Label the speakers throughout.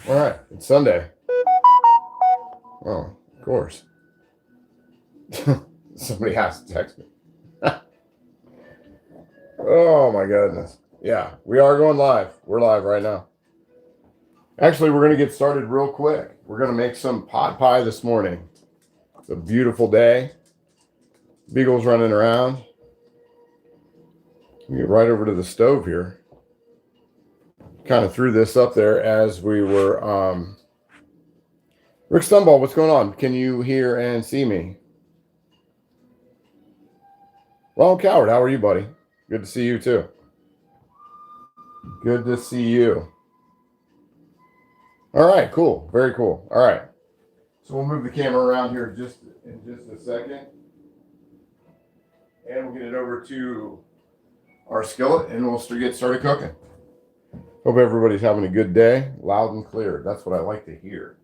Speaker 1: All right, it's Sunday. Oh, of course. Somebody has to text me. Oh my goodness. Yeah, we are going live. We're live right now. Actually, we're going to get started real quick. We're going to make some pot pie this morning. It's a beautiful day. Beagle's running around. We get right over to the stove here. Kind of threw this up there as we were. Rick Stumball, what's going on? Can you hear and see me? Ronald Coward, how are you, buddy? Good to see you too. Good to see you. All right, cool. Very cool. All right. So we'll move the camera around here in just a second. And we'll get it over to our skillet and we'll get started cooking. Hope everybody's having a good day. Loud and clear. That's what I like to hear.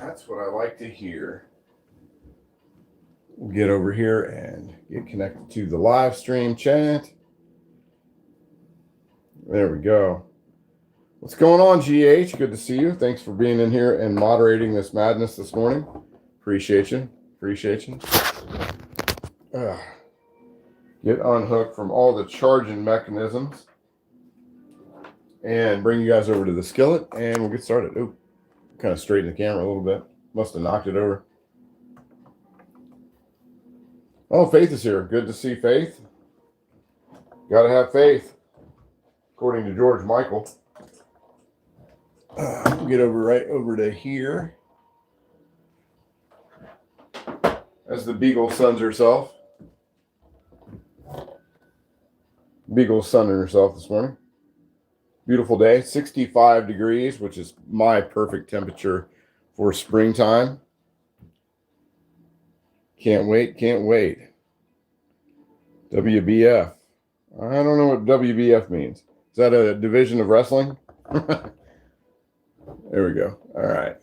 Speaker 1: That's what I like to hear. We'll get over here and get connected to the live stream chat. There we go. What's going on, GH? Good to see you. Thanks for being in here and moderating this madness this morning. Appreciate you. Appreciate you. Get unhooked from all the charging mechanisms and bring you guys over to the skillet and we'll get started. Ooh, kind of straighten the camera a little bit. Must have knocked it over. Oh, Faith is here. Good to see Faith. Gotta have faith, according to George Michael. We'll get over right over to here. As the Beagle suns herself. Beagle's sunning herself this morning. Beautiful day, 65 degrees, which is my perfect temperature for springtime. Can't wait, can't wait. WBF. I don't know what WBF means. Is that a division of wrestling? There we go. All right.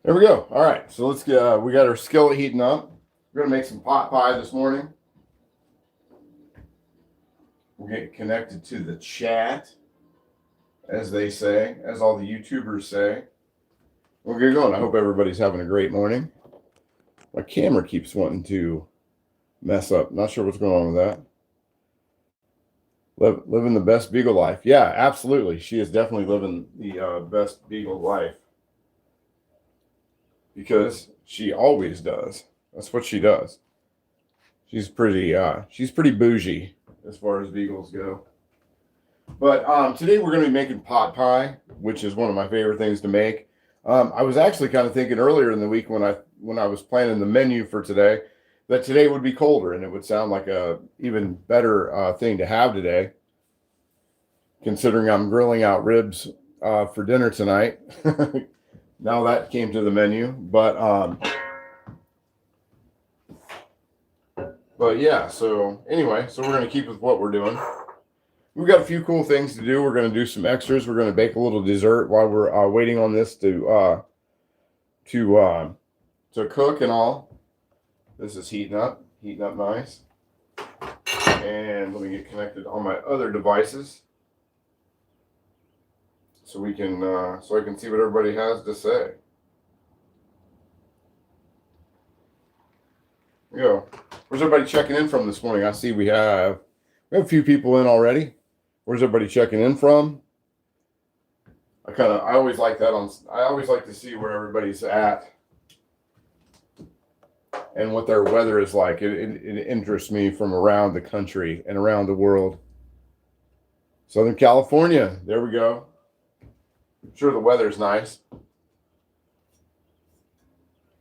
Speaker 1: There we go. All right. So let's get, we got our skillet heating up. We're going to make some pot pie this morning. We'll get connected to the chat, as they say, as all the YouTubers say. We'll get going. I hope everybody's having a great morning. My camera keeps wanting to mess up. Not sure what's going on with that. Living the best Beagle life. Yeah, absolutely. She is definitely living the best Beagle life. Because she always does. That's what she does. She's pretty bougie as far as Beagles go. But today we're going to be making pot pie, which is one of my favorite things to make. I was actually kind of thinking earlier in the week when I was planning the menu for today, that today would be colder and it would sound like a even better thing to have today, considering I'm grilling out ribs for dinner tonight. Now that came to the menu, but yeah, so anyway, so we're going to keep with what we're doing. We've got a few cool things to do. We're going to do some extras. We're going to bake a little dessert while we're waiting on this to cook and all. This is heating up nice. And let me get connected on my other devices so we can so I can see what everybody has to say. There we go. Where's everybody checking in from this morning? I see we have a few people in already. Where's everybody checking in from? I always like that I always like to see where everybody's at and what their weather is like. It interests me from around the country and around the world. Southern California, there we go. I'm sure the weather's nice.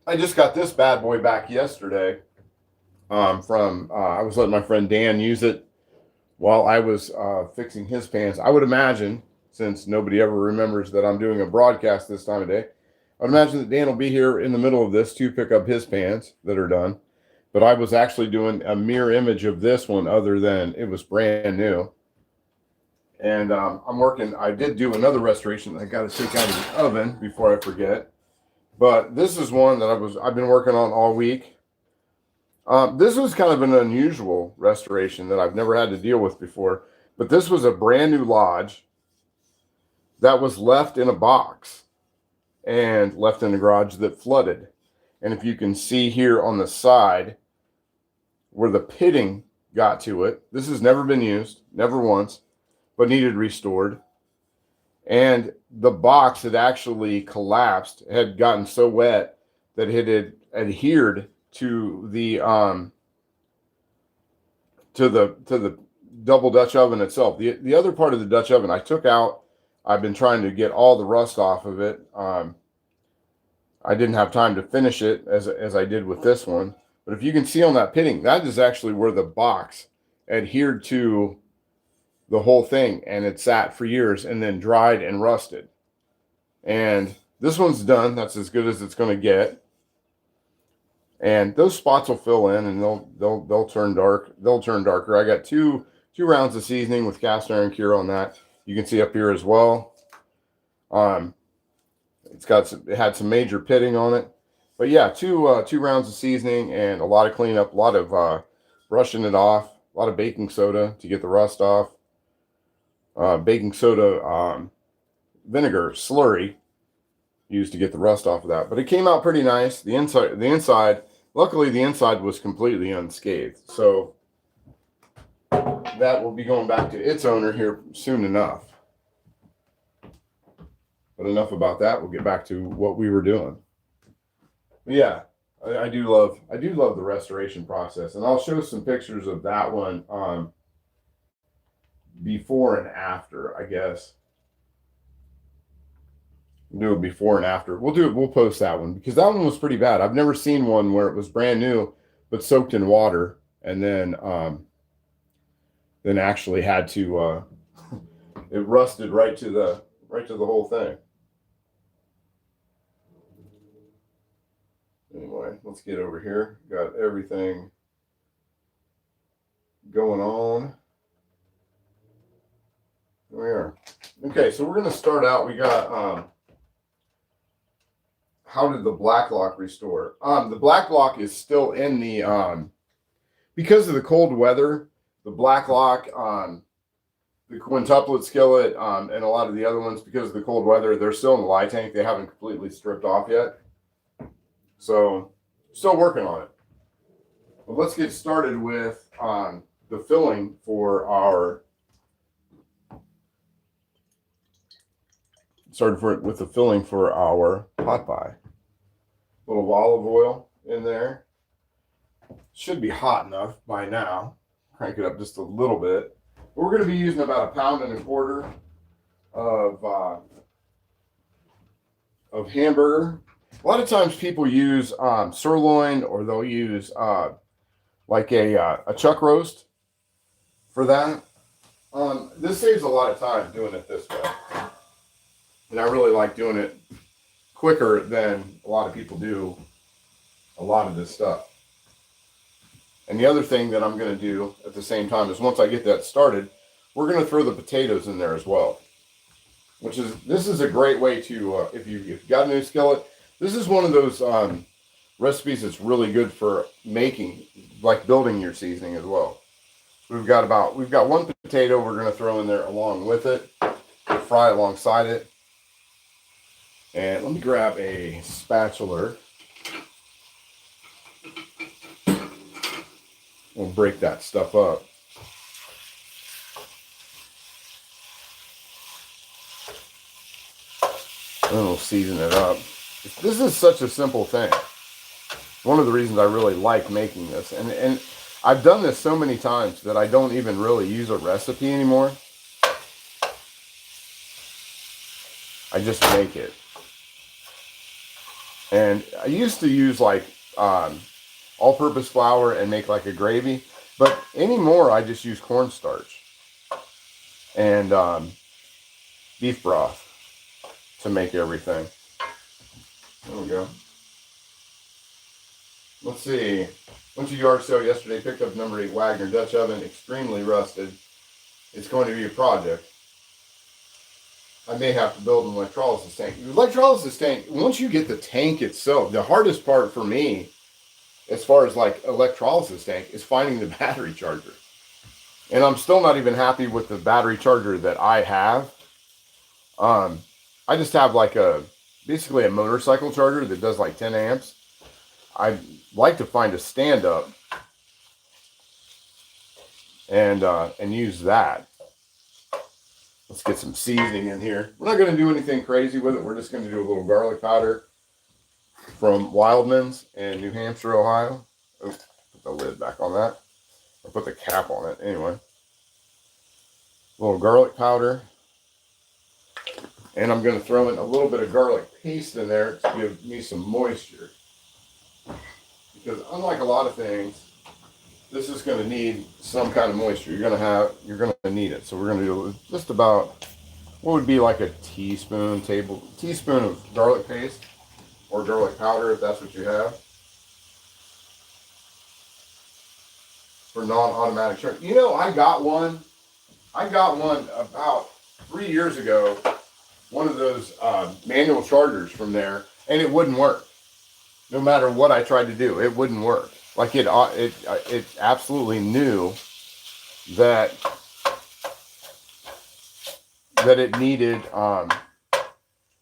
Speaker 1: I just got this bad boy back yesterday. I was letting my friend Dan use it while I was fixing his pans. I would imagine, since nobody ever remembers that I'm doing a broadcast this time of day, I would imagine that Dan will be here in the middle of this to pick up his pans that are done. But I was actually doing a mirror image of this one, other than it was brand new. And I did do another restoration that I got to take out of the oven before I forget. But this is one that I've been working on all week. This was kind of an unusual restoration that I've never had to deal with before. But this was a brand new lodge that was left in a box and left in the garage that flooded. And if you can see here on the side where the pitting got to it, this has never been used, never once, but needed restored. And the box had actually collapsed, had gotten so wet that it had adhered to the double Dutch oven itself. The other part of the Dutch oven I took out. I've been trying to get all the rust off of it. I didn't have time to finish it as I did with this one. But if you can see on that pitting, that is actually where the box adhered to the whole thing, and it sat for years and then dried and rusted. And this one's done. That's as good as it's going to get. And those spots will fill in, and they'll turn dark. They'll turn darker. I got two rounds of seasoning with cast iron cure on that. You can see up here as well. It had some major pitting on it, but yeah, two rounds of seasoning and a lot of cleanup, a lot of brushing it off, a lot of baking soda to get the rust off. Baking soda vinegar slurry used to get the rust off of that, but it came out pretty nice. The inside, luckily the inside was completely unscathed, so that will be going back to its owner here soon enough. But enough about that. We'll get back to what we were doing. But yeah, I do love the restoration process, and I'll show some pictures of that one before and after, I guess. We'll do it before and after. We'll post that one because that one was pretty bad. I've never seen one where it was brand new but soaked in water and then actually had to it rusted right to the whole thing. Anyway, let's get over here. Got everything going on. There we are. Okay, so we're going to start out. We got how did the black lock restore? The black lock is still in the because of the cold weather. The black lock, the quintuplet skillet, and a lot of the other ones, because of the cold weather, they're still in the lye tank. They haven't completely stripped off yet. So, still working on it. But let's get started with the filling for our. With the filling for our pot pie. A little olive oil in there. Should be hot enough by now. Crank it up just a little bit. We're going to be using about 1.25 pounds of hamburger. A lot of times people use sirloin, or they'll use like a chuck roast for that. This saves a lot of time doing it this way. And I really like doing it quicker than a lot of people do a lot of this stuff. And the other thing that I'm going to do at the same time is once I get that started, we're going to throw the potatoes in there as well. This is a great way to, if you've got a new skillet, this is one of those recipes that's really good for making, like building your seasoning as well. We've got one potato we're going to throw in there along with it, fry alongside it. And let me grab a spatula. We'll break that stuff up. And we'll season it up. This is such a simple thing. One of the reasons I really like making this. And I've done this so many times that I don't even really use a recipe anymore. I just make it. And I used to use like all-purpose flour and make like a gravy, but anymore I just use cornstarch and beef broth to make everything. There we go. Let's see. Went to yard sale yesterday, picked up number 8 Wagner Dutch oven, extremely rusted. It's going to be a project. I may have to build an electrolysis tank. The electrolysis tank, once you get the tank itself, the hardest part for me, as far as like electrolysis tank, is finding the battery charger. And I'm still not even happy with the battery charger that I have. I just have like basically a motorcycle charger that does like 10 amps. I'd like to find a stand up and use that. Let's get some seasoning in here. We're not going to do anything crazy with it. We're just going to do a little garlic powder from Wildman's in New Hampshire, Ohio. Oh, put the lid back on that. Or put the cap on it. Anyway. A little garlic powder. And I'm going to throw in a little bit of garlic paste in there to give me some moisture. Because unlike a lot of things, this is going to need some kind of moisture. You're going to need it. So we're going to do just about what would be like a teaspoon of garlic paste or garlic powder if that's what you have for non-automatic charge. You know, I got one about 3 years ago. One of those manual chargers from there, and it wouldn't work. No matter what I tried to do, it wouldn't work. Like it absolutely knew that it needed,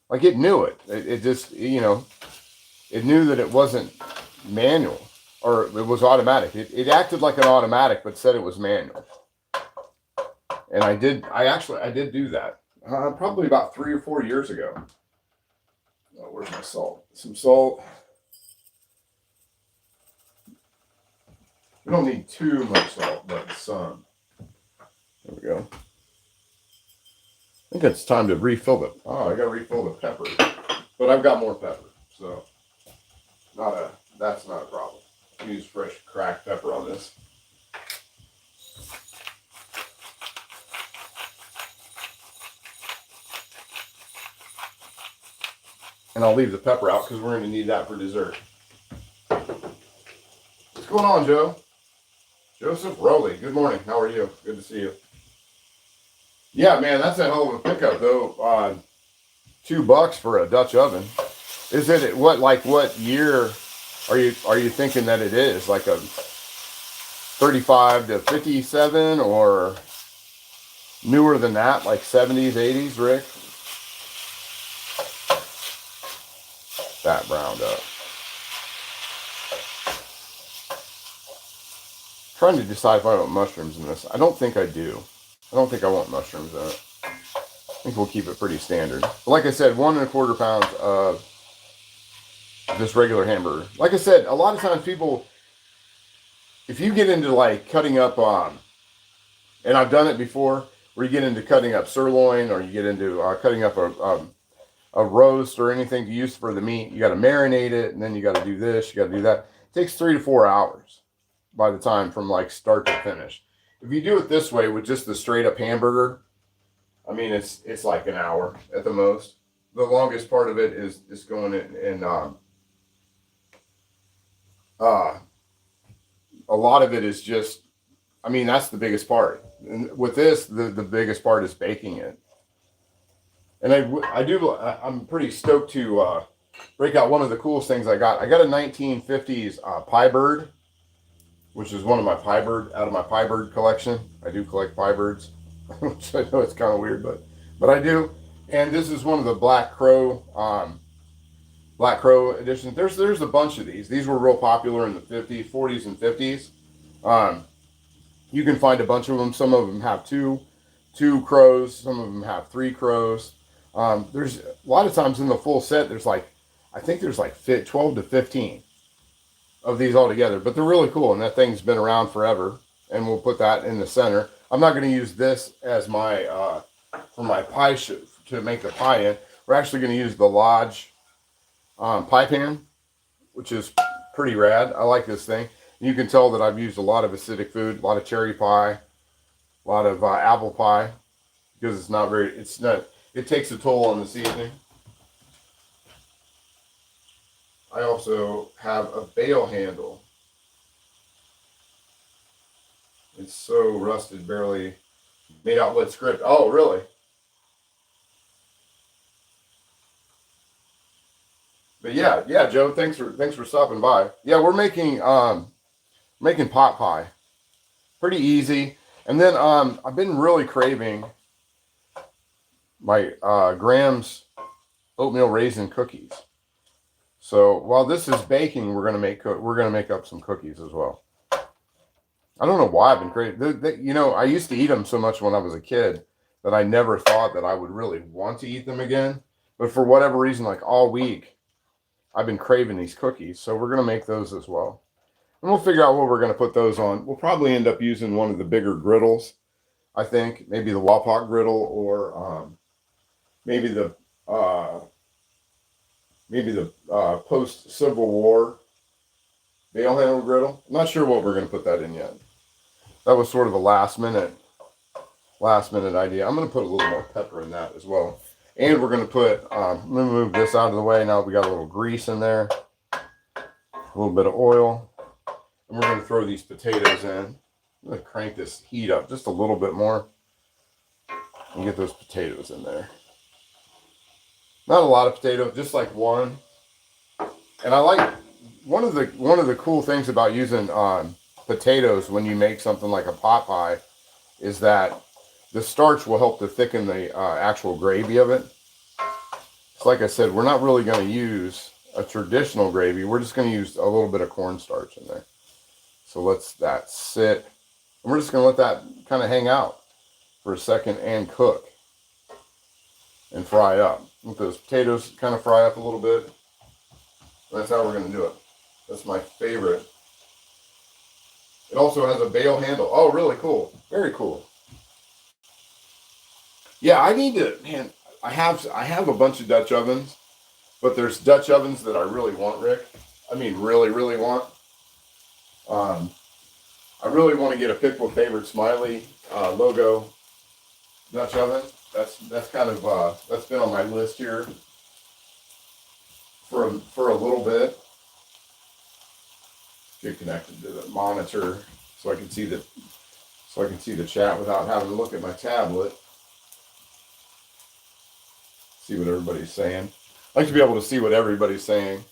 Speaker 1: like it knew it. It just, you know, it knew that it wasn't manual or it was automatic. It acted like an automatic, but said it was manual. And I did do that. Probably about 3 or 4 years ago. Oh, where's my salt? Some salt. We don't need too much salt, but some. There we go. I think it's time to refill it. Oh, I got to refill the pepper. But I've got more pepper, so that's not a problem. Use fresh cracked pepper on this. And I'll leave the pepper out because we're going to need that for dessert. What's going on, Joe? Joseph Rowley. Good morning. How are you? Good to see you. Yeah, man, that's a hell of a pickup, though. $2 for a Dutch oven. Is it what year are you thinking that it is? Like a 35 to 57 or newer than that, like 70s, 80s, Rick? That browned up. Trying to decide if I want mushrooms in this. I don't think I do. I don't think I want mushrooms in it. I think we'll keep it pretty standard. But like I said, 1 1/4 pounds of this regular hamburger. Like I said, a lot of times people, if you get into like cutting up, and I've done it before, where you get into cutting up sirloin or you get into cutting up a roast or anything to use for the meat, you got to marinate it, and then you got to do this, you got to do that. It takes 3 to 4 hours by the time from like start to finish. If you do it this way with just the straight up hamburger, I mean, it's like an hour at the most. The longest part of it is going in a lot of it is just, I mean, that's the biggest part. And with this, the biggest part is baking it. And I'm pretty stoked to break out one of the coolest things I got. I got a 1950s pie bird, which is one of my out of my pie bird collection. I do collect pie birds, which I know it's kind of weird, but I do. And this is one of the Black Crow editions. There's a bunch of these. These were real popular in the 50s, 40s, and 50s. You can find a bunch of them. Some of them have two crows. Some of them have 3 crows. There's a lot of times in the full set, I think there's like 12 to 15 of these all together, but they're really cool. And that thing's been around forever, and we'll put that in the center. I'm not going to use this as my, for my pie to make the pie in. We're actually going to use the Lodge pie pan, which is pretty rad. I like this thing. You can tell that I've used a lot of acidic food, a lot of cherry pie, a lot of apple pie, because it takes a toll on the seasoning. I also have a bail handle. It's so rusted, barely made out lit script. Oh, really? But yeah, Joe, thanks for stopping by. Yeah, we're making pot pie. Pretty easy. And then I've been really craving Graham's oatmeal raisin cookies. So while this is baking, we're gonna make up some cookies as well. I don't know why I've been crazy. You know, I used to eat them so much when I was a kid that I never thought that I would really want to eat them again. But for whatever reason, like all week, I've been craving these cookies. So we're gonna make those as well. And we'll figure out what we're gonna put those on. We'll probably end up using one of the bigger griddles. I think maybe the Wapak griddle or maybe the uh, post Civil War bale handle griddle. I'm not sure what we're gonna put that in yet. That was sort of a last minute idea. I'm gonna put a little more pepper in that as well. And we're gonna put I'm gonna move this out of the way. Now we got a little grease in there, a little bit of oil, and we're gonna throw these potatoes in. I'm gonna crank this heat up just a little bit more and get those potatoes in there. Not a lot of potatoes, just like one. And I like one of the cool things about using potatoes when you make something like a pot pie is that the starch will help to thicken the actual gravy of it. So like I said, we're not really going to use a traditional gravy. We're just going to use a little bit of cornstarch in there. So let's that sit. And we're just going to let that kind of hang out for a second and cook and fry up. Let those potatoes kind of fry up a little bit. That's how we're going to do it. That's my favorite. It also has a bale handle. Oh, really cool. Very cool. Yeah, I need to, man, I have a bunch of Dutch ovens, but there's Dutch ovens that I really want, Rick. I mean, really, really want. I really want to get a Pick with Favorite Smiley logo Dutch oven. That's kind of that's been on my list here for a little bit. Get connected to the monitor so I can see the chat without having to look at my tablet. See what everybody's saying. I like to be able to see what everybody's saying.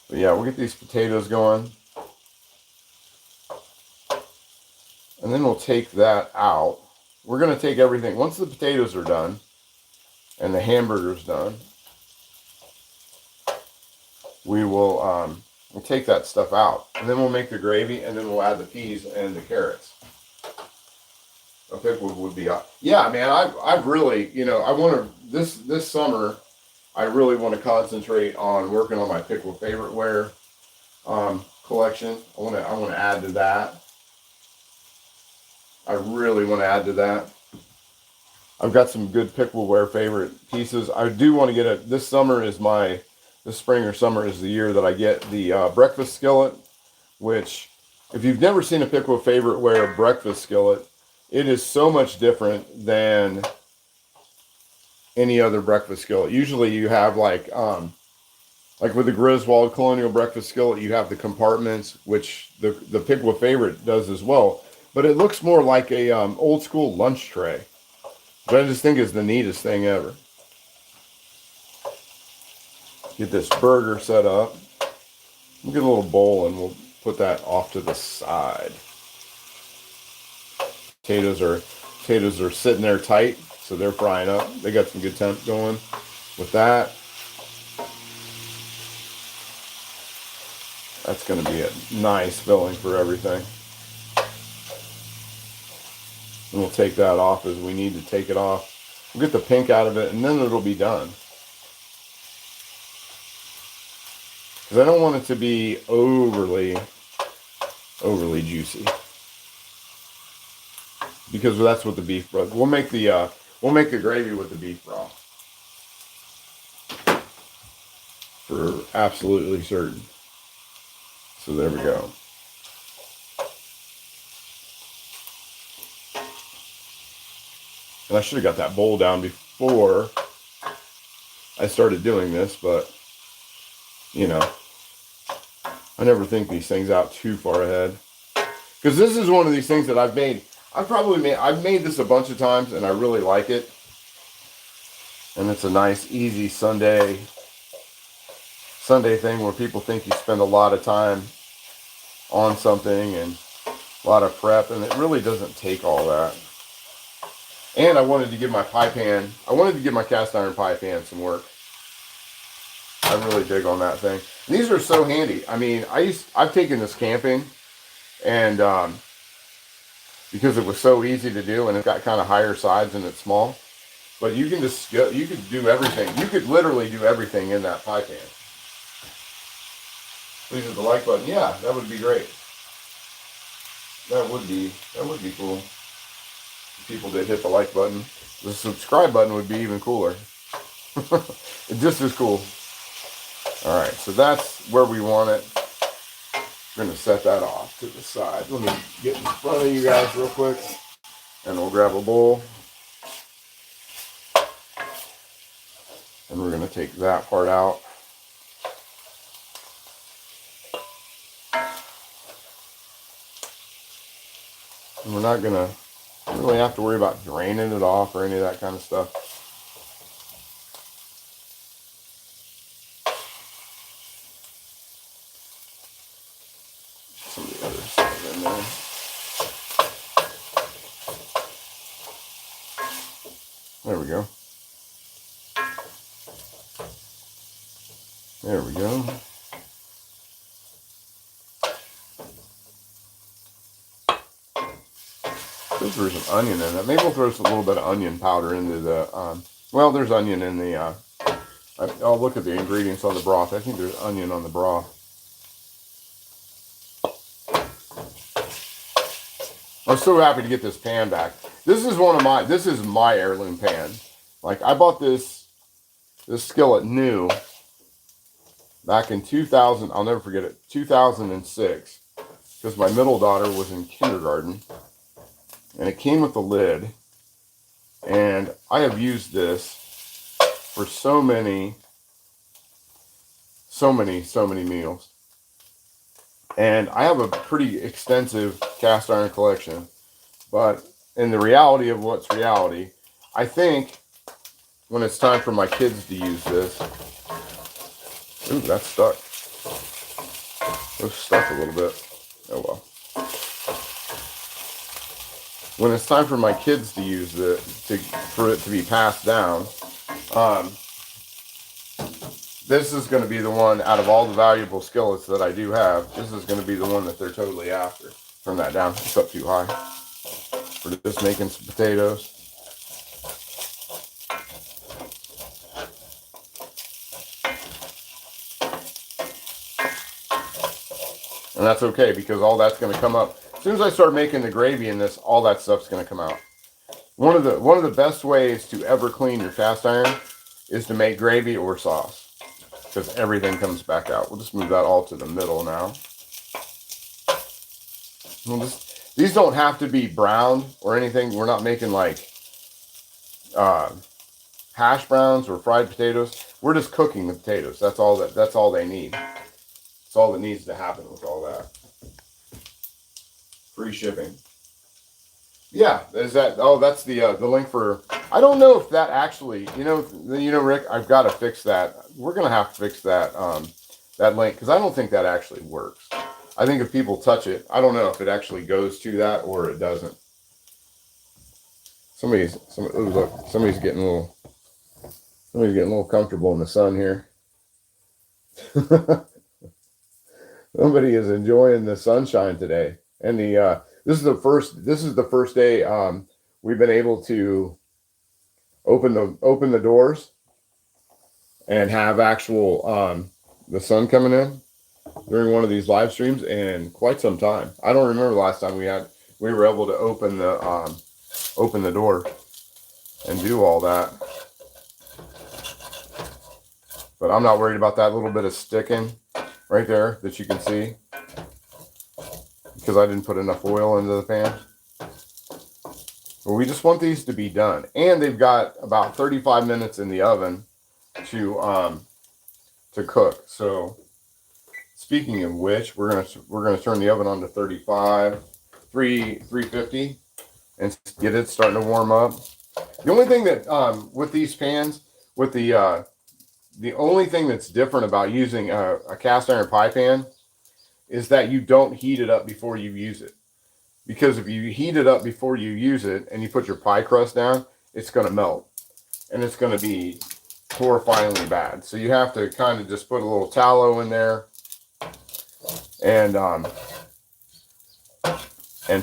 Speaker 1: But yeah, we'll get these potatoes going. And then we'll take that out. We're going to take everything. Once the potatoes are done and the hamburger's done, we'll take that stuff out. And then we'll make the gravy, and then we'll add the peas and the carrots. A pickle would be, yeah, man, I've really, you know, I want to, this summer, I really want to concentrate on working on my pickle favorite collection. I want to add to that. I really want to add to that. I've got some good pickleware favorite pieces. I do want to get this spring or summer is the year that I get the breakfast skillet, which if you've never seen a pickle favorite breakfast skillet, it is so much different than any other breakfast skillet. Usually you have like with the Griswold Colonial breakfast skillet, you have the compartments, which the pickle favorite does as well. But it looks more like a old school lunch tray. But I just think it's the neatest thing ever. Get this burger set up. We'll get a little bowl and we'll put that off to the side. Potatoes are sitting there tight, so they're frying up. They got some good temp going with that. That's going to be a nice filling for everything. And we'll take that off as we need to take it off. We'll get the pink out of it, and then it'll be done. Because I don't want it to be overly juicy. Because that's what the beef broth. We'll make the gravy with the beef broth. For absolutely certain. So there we go. And I should have got that bowl down before I started doing this, but you know, I never think these things out too far ahead. Because this is one of these things that I've made. I've made this a bunch of times and I really like it. And it's a nice, easy Sunday thing where people think you spend a lot of time on something and a lot of prep, and it really doesn't take all that. And I wanted to give my pie pan, I wanted to give my cast iron pie pan some work. I really dig on that thing. These are so handy. I mean, I've taken this camping, and because it was so easy to do, and it's got kind of higher sides and it's small. But you can just go, you could do everything. You could literally do everything in that pie pan. Please hit the like button. Yeah, that would be great. That would be cool. If people did hit the like button. The subscribe button would be even cooler. Just as cool. All right, so that's where we want it. We're gonna set that off to the side. Let me get in front of you guys real quick, and we'll grab a bowl. And we're gonna take that part out. And we're not gonna really have to worry about draining it off or any of that kind of stuff. Some of the other stuff in there. There we go. There we go. There's some onion in it. Maybe we'll throw a little bit of onion powder into the, well, there's onion in the, I'll look at the ingredients on the broth. I think there's onion on the broth. I'm so happy to get this pan back. This is my heirloom pan. Like, I bought this skillet new back in 2000, I'll never forget it, 2006, because my middle daughter was in kindergarten. And it came with a lid, and I have used this for so many meals. And I have a pretty extensive cast iron collection, but in the reality of what's reality, I think when it's time for my kids to use this, ooh, that's stuck. It was stuck a little bit. Oh well. When it's time for my kids to use it, for it to be passed down, this is going to be the one, out of all the valuable skillets that I do have, this is going to be the one that they're totally after. Turn that down. It's up too high. We're just making some potatoes. And that's okay, because all that's going to come up. As soon as I start making the gravy in this, all that stuff's going to come out. One of the best ways to ever clean your cast iron is to make gravy or sauce, because everything comes back out. We'll just move that all to the middle now. These don't have to be browned or anything. We're not making like hash browns or fried potatoes. We're just cooking the potatoes. That's all they need. That's all that needs to happen with all that. Free shipping. Yeah, is that? Oh, that's the link for. I don't know if that actually. You know, Rick. I've got to fix that. We're gonna have to fix that that link, because I don't think that actually works. I think if people touch it, I don't know if it actually goes to that or it doesn't. Somebody's getting a little comfortable in the sun here. Somebody is enjoying the sunshine today. And this is the first day we've been able to open the doors and have actual the sun coming in during one of these live streams in quite some time. I don't remember the last time we were able to open the door and do all that. But I'm not worried about that little bit of sticking right there that you can see, because I didn't put enough oil into the pan. But we just want these to be done. And they've got about 35 minutes in the oven to cook. So speaking of which, we're gonna turn the oven on to 350 and get it starting to warm up. The only thing that with these pans, with the only thing that's different about using a cast iron pie pan is that you don't heat it up before you use it. because if you heat it up before you use it and you put your pie crust down, it's going to melt and it's going to be horrifyingly bad. So you have to kind of just put a little tallow in there and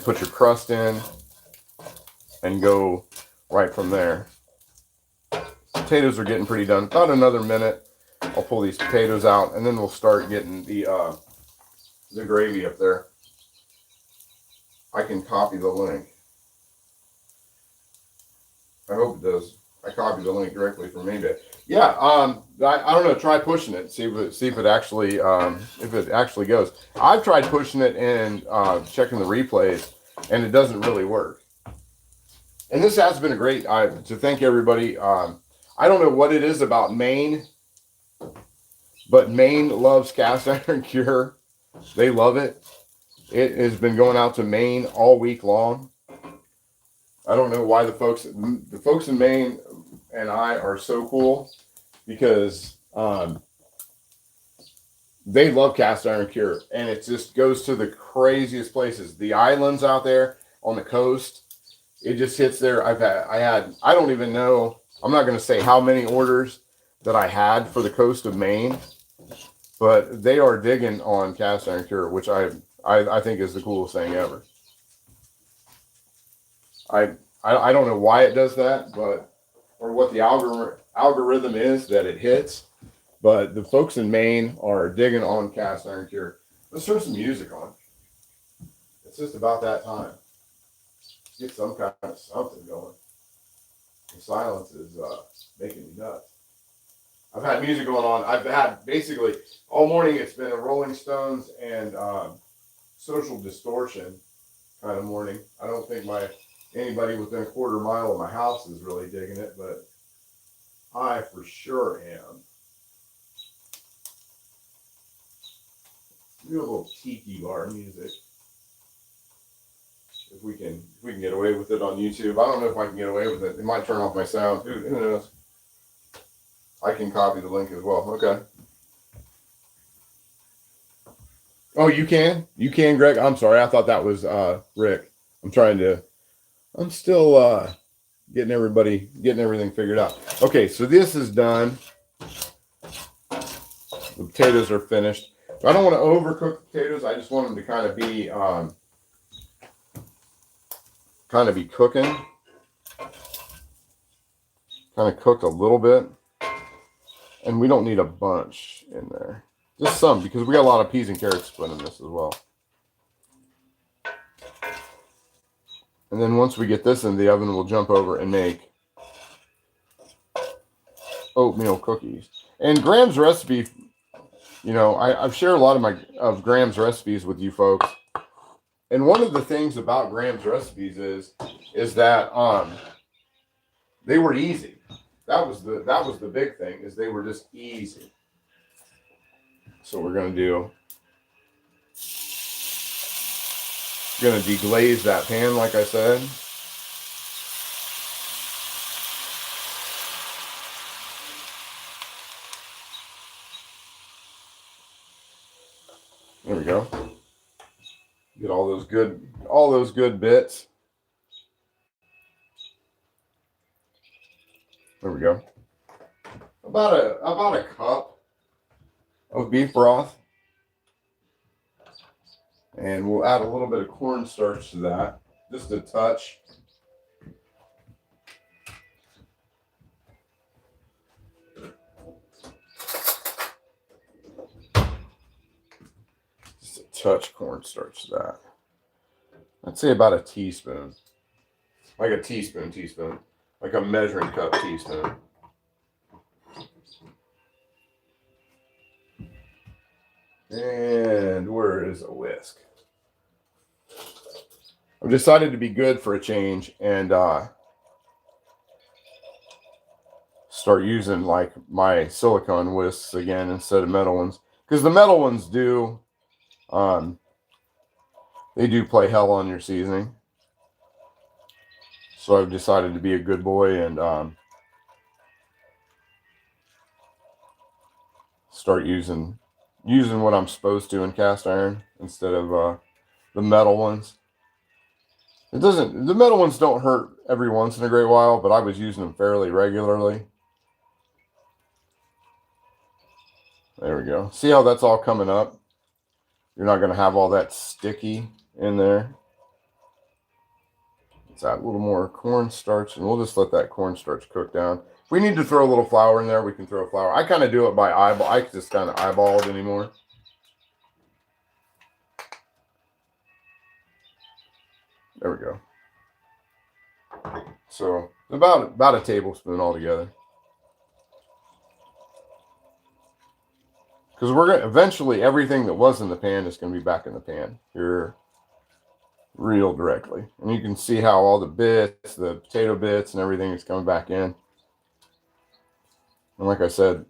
Speaker 1: put your crust in and go right from there. Potatoes are getting pretty done. About another minute. I'll pull these potatoes out and then we'll start getting the gravy up there. I can copy the link. I hope it does. I copied the link directly from eBay. Yeah, I don't know. Try pushing it. See if it actually goes. I've tried pushing it and checking the replays, and it doesn't really work. And this has been a great. To thank everybody. I don't know what it is about Maine, but Maine loves cast iron cure. They love it. It has been going out to Maine all week long. I don't know why the folks in Maine and I are so cool, because they love cast iron cure, and it just goes to the craziest places. The islands out there on the coast, it just hits there. I don't even know. I'm not going to say how many orders that I had for the coast of Maine, but they are digging on cast iron cure, which I think is the coolest thing ever. I don't know why it does that, but or what the algorithm is that it hits, but the folks in Maine are digging on cast iron cure. Let's turn some music on. It's just about that time. Get some kind of something going. The silence is making me nuts. I've had music going on. I've had basically all morning. It's been a Rolling Stones and Social Distortion kind of morning. I don't think anybody within a quarter mile of my house is really digging it, but I for sure am. Do a little tiki bar music. If we can get away with it on YouTube. I don't know if I can get away with it. It might turn off my sound. Who knows? I can copy the link as well. Okay. Oh, you can? You can, Greg? I'm sorry. I thought that was Rick. I'm still getting everything figured out. Okay, so this is done. The potatoes are finished. I don't want to overcook the potatoes. I just want them to kind of be cooking. Kind of cooked a little bit. And we don't need a bunch in there. Just some, because we got a lot of peas and carrots to put in this as well. And then once we get this in the oven, we'll jump over and make oatmeal cookies. And Graham's recipe, I've shared a lot of Graham's recipes with you folks. And one of the things about Graham's recipes is that they were easy. That was the big thing, is they were just easy. So we're gonna deglaze that pan, like I said. There we go. Get all those good bits. There we go. About a cup of beef broth. And we'll add a little bit of cornstarch to that. Just a touch. Just a touch cornstarch to that. I'd say about a teaspoon. Like a teaspoon. Like a measuring cup teaspoon. And where is a whisk? I've decided to be good for a change and start using like my silicone whisks again instead of metal ones, because the metal ones do they do play hell on your seasoning. So I've decided to be a good boy and start using what I'm supposed to in cast iron instead of the metal ones. It doesn't, the metal ones don't hurt every once in a great while, but I was using them fairly regularly. There we go. See how that's all coming up? You're not going to have all that sticky in there. Let's add a little more cornstarch, and we'll just let that cornstarch cook down. If we need to throw a little flour in there, we can throw flour. I kind of do it by eyeball. I just kind of eyeball it anymore. There we go. So about a tablespoon altogether. Because we're going to, eventually everything that was in the pan is going to be back in the pan here real directly. And you can see how all the bits, the potato bits and everything is coming back in. And like I said,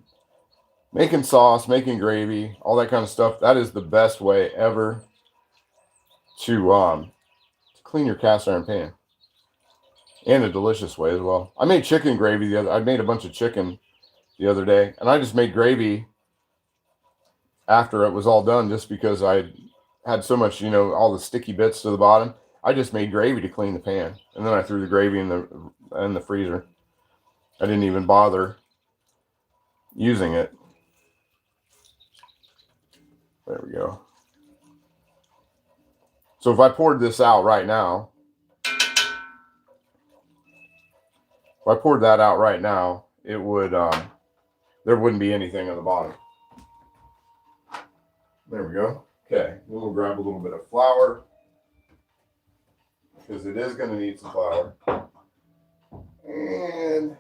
Speaker 1: making sauce, making gravy, all that kind of stuff, that is the best way ever to clean your cast iron pan. And a delicious way as well. I made chicken gravy I made a bunch of chicken the other day, and I just made gravy after it was all done just because I had so much, all the sticky bits to the bottom. I just made gravy to clean the pan, and then I threw the gravy in the freezer. I didn't even bother using it. There we go. So if I poured this out right now, if I poured that out right now, it would, there wouldn't be anything on the bottom. There we go. Okay, then we'll grab a little bit of flour, because it is going to need some flour. And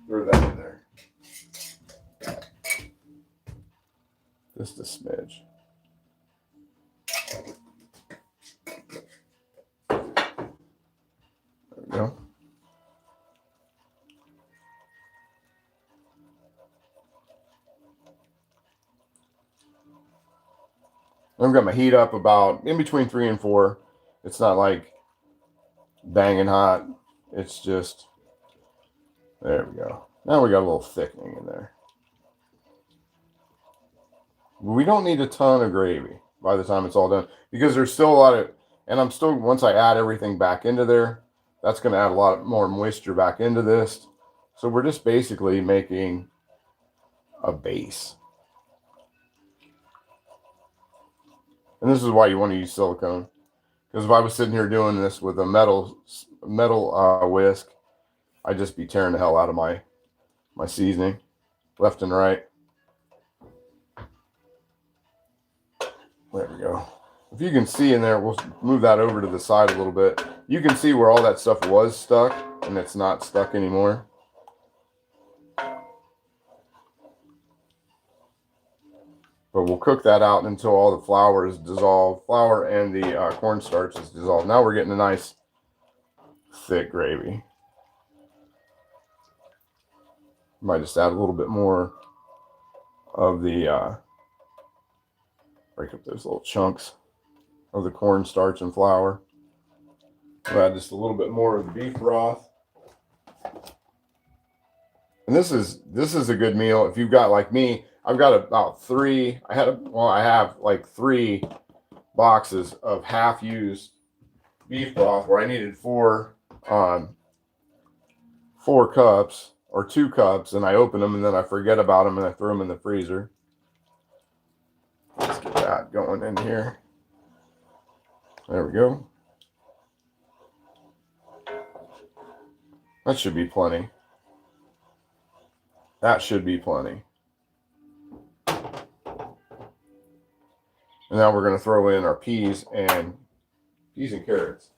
Speaker 1: throw that in there. Just a smidge. There we go. I've got my heat up about in between 3 and 4. It's not like banging hot. It's just, there we go. Now we got a little thickening in there. We don't need a ton of gravy by the time it's all done, because there's still a lot of, and I'm still, once I add everything back into there, that's going to add a lot more moisture back into this. So we're just basically making a base. And this is why you want to use silicone. Because if I was sitting here doing this with a metal whisk, I'd just be tearing the hell out of my seasoning, left and right. There we go. If you can see in there, we'll move that over to the side a little bit. You can see where all that stuff was stuck, and it's not stuck anymore. But we'll cook that out until all the flour is dissolved. Flour and the cornstarch is dissolved. Now we're getting a nice thick gravy. Might just add a little bit more of the, break up those little chunks of the cornstarch and flour. We'll add just a little bit more of the beef broth. And this is a good meal. If you've got, like me, I've got about 3, I have like 3 boxes of half-used beef broth where I needed 4 cups or 2 cups, and I open them and then I forget about them and I throw them in the freezer. Let's get that going in here. There we go. That should be plenty. That should be plenty. And now we're going to throw in our peas and carrots.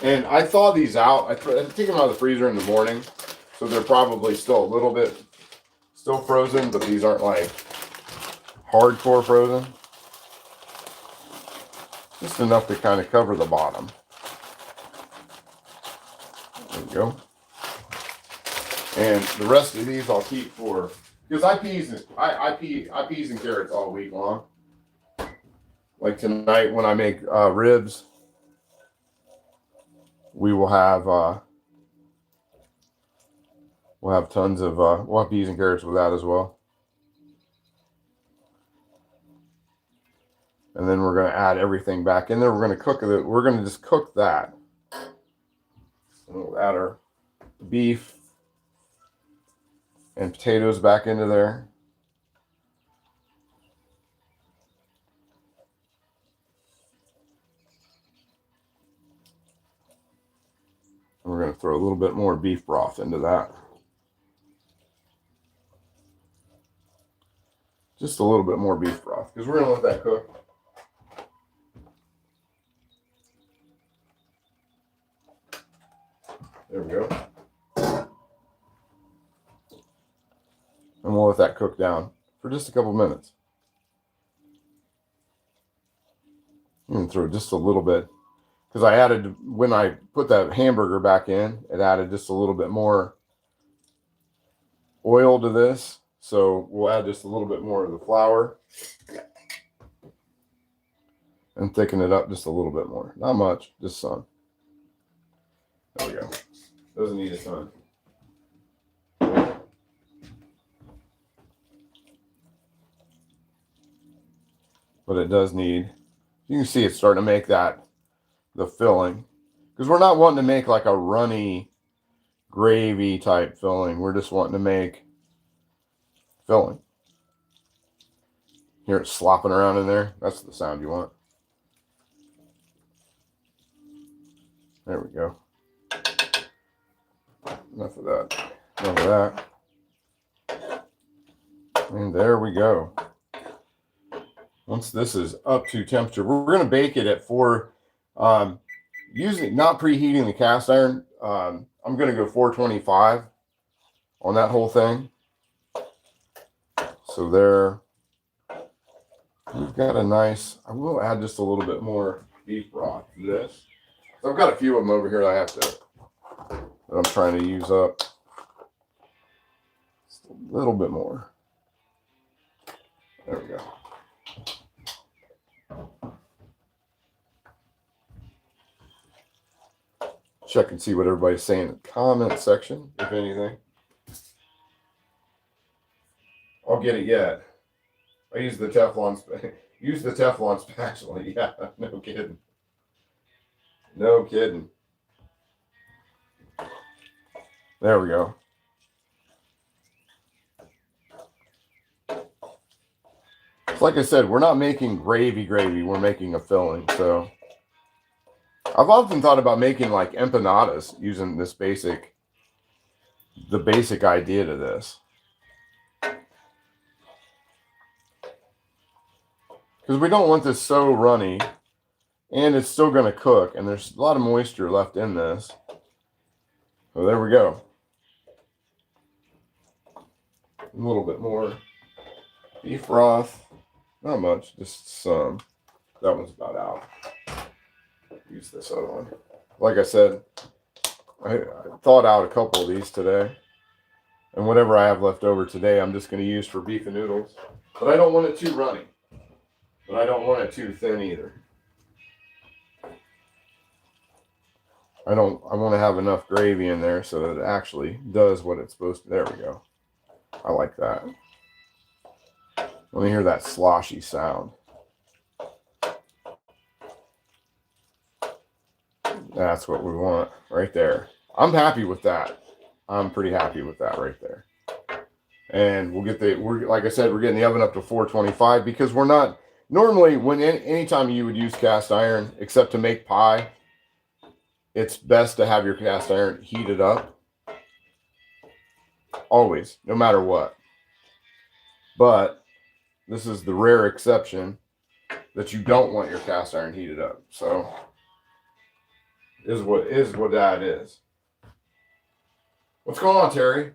Speaker 1: And I thaw these out. I take them out of the freezer in the morning, so they're probably still a little bit frozen, but these aren't like hardcore frozen. Just enough to kind of cover the bottom. There we go. And the rest of these I'll keep for, because I peas and carrots all week long. Like tonight when I make ribs, we will have tons of we'll have peas and carrots with that as well. And then we're going to add everything back in there. We're going to cook it. We're going to just cook that. And we'll add our beef and potatoes back into there. And we're going to throw a little bit more beef broth into that. Just a little bit more beef broth, because we're going to let that cook. There we go. And we'll let that cook down for just a couple minutes. I'm going to throw just a little bit, because I added, when I put that hamburger back in, it added just a little bit more oil to this. So we'll add just a little bit more of the flour and thicken it up just a little bit more. Not much, just some. There we go. Doesn't need a ton. But it does need, you can see it's starting to make that the filling, because we're not wanting to make like a runny gravy type filling. We're just wanting to make filling. Hear it slopping around in there? That's the sound you want. There we go. Enough of that. Enough of that. And there we go. Once this is up to temperature, we're going to bake it at 4. Using, not preheating the cast iron. I'm going to go 425 on that whole thing. So there, we've got a nice, I will add just a little bit more beef broth to this. So I've got a few of them over here that I'm trying to use up. Just a little bit more. There we go. Check and see what everybody's saying in the comment section, if anything. I'll get it yet. I use the Teflon spatula. Yeah, no kidding. No kidding. There we go. So like I said, we're not making gravy. We're making a filling. So I've often thought about making like empanadas using this the basic idea to this. Because we don't want this so runny, and it's still going to cook, and there's a lot of moisture left in this. So there we go. A little bit more beef broth. Not much, just some. That one's about out. Use this other one. Like I said, I thawed out a couple of these today. And whatever I have left over today, I'm just going to use for beef and noodles. But I don't want it too runny. But I don't want it too thin either. I want to have enough gravy in there so that it actually does what it's supposed to. There we go. I like that. Let me hear that sloshy sound. That's what we want right there. I'm happy with that. I'm pretty happy with that right there. And we'll get like I said, we're getting the oven up to 425, because we're not normally, anytime you would use cast iron, except to make pie, it's best to have your cast iron heated up. Always, no matter what. But this is the rare exception that you don't want your cast iron heated up. So is what that is. What's going on, Terry?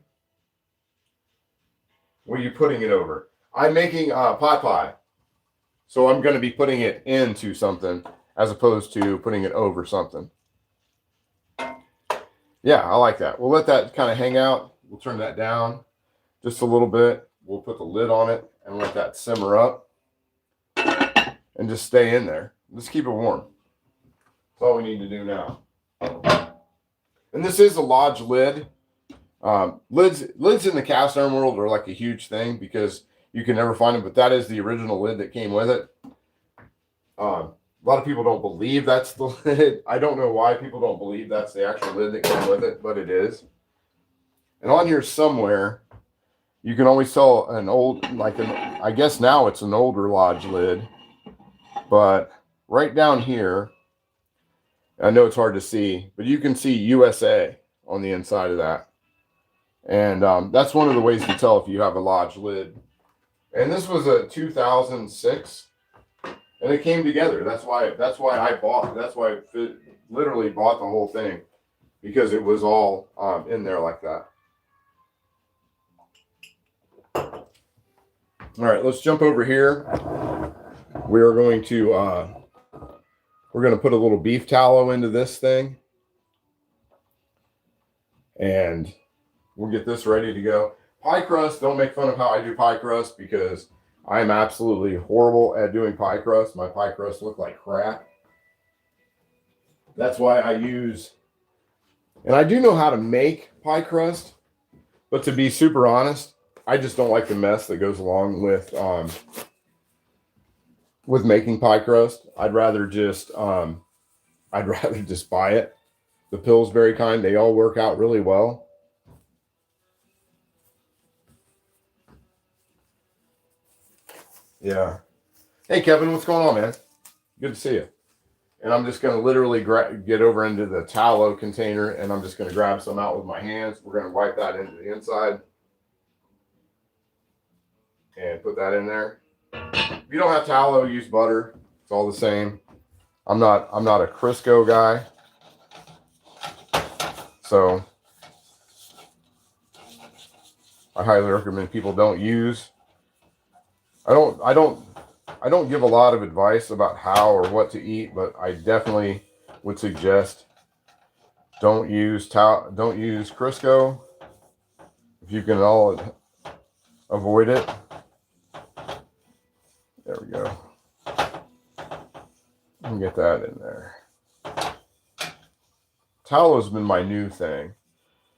Speaker 1: What are you putting it over? I'm making pot pie. So I'm going to be putting it into something as opposed to putting it over something. Yeah, I like that. We'll let that kind of hang out. We'll turn that down just a little bit. We'll put the lid on it and let that simmer up and just stay in there. Just keep it warm. That's all we need to do now. And this is a Lodge lid. Lids in the cast iron world are like a huge thing because you can never find them, but that is the original lid that came with it. A lot of people don't believe that's the lid. I don't know why people don't believe that's the actual lid that came with it, but it is. And on here somewhere, you can always tell an old, I guess now it's an older Lodge lid, but right down here, I know it's hard to see, but you can see USA on the inside of that. And that's one of the ways to tell if you have a Lodge lid. And this was a 2006, and it came together. That's why I bought. That's why I literally bought the whole thing, because it was all in there like that. All right, let's jump over here. We are going to put a little beef tallow into this thing, and we'll get this ready to go. Pie crust, don't make fun of how I do pie crust, because I'm absolutely horrible at doing pie crust. My pie crust look like crap. That's why I use, and I do know how to make pie crust, but to be super honest, I just don't like the mess that goes along with making pie crust. I'd rather just buy it. The Pillsbury kind, they all work out really well. Yeah. Hey, Kevin, what's going on, man? Good to see you. And I'm just going to literally get over into the tallow container, and I'm just going to grab some out with my hands. We're going to wipe that into the inside and put that in there. If you don't have tallow, use butter. It's all the same. I'm not a Crisco guy, so I highly recommend people don't use. I don't give a lot of advice about how or what to eat, but I definitely would suggest don't use Crisco if you can all avoid it. There we go. Let me get that in there. Tallow has been my new thing,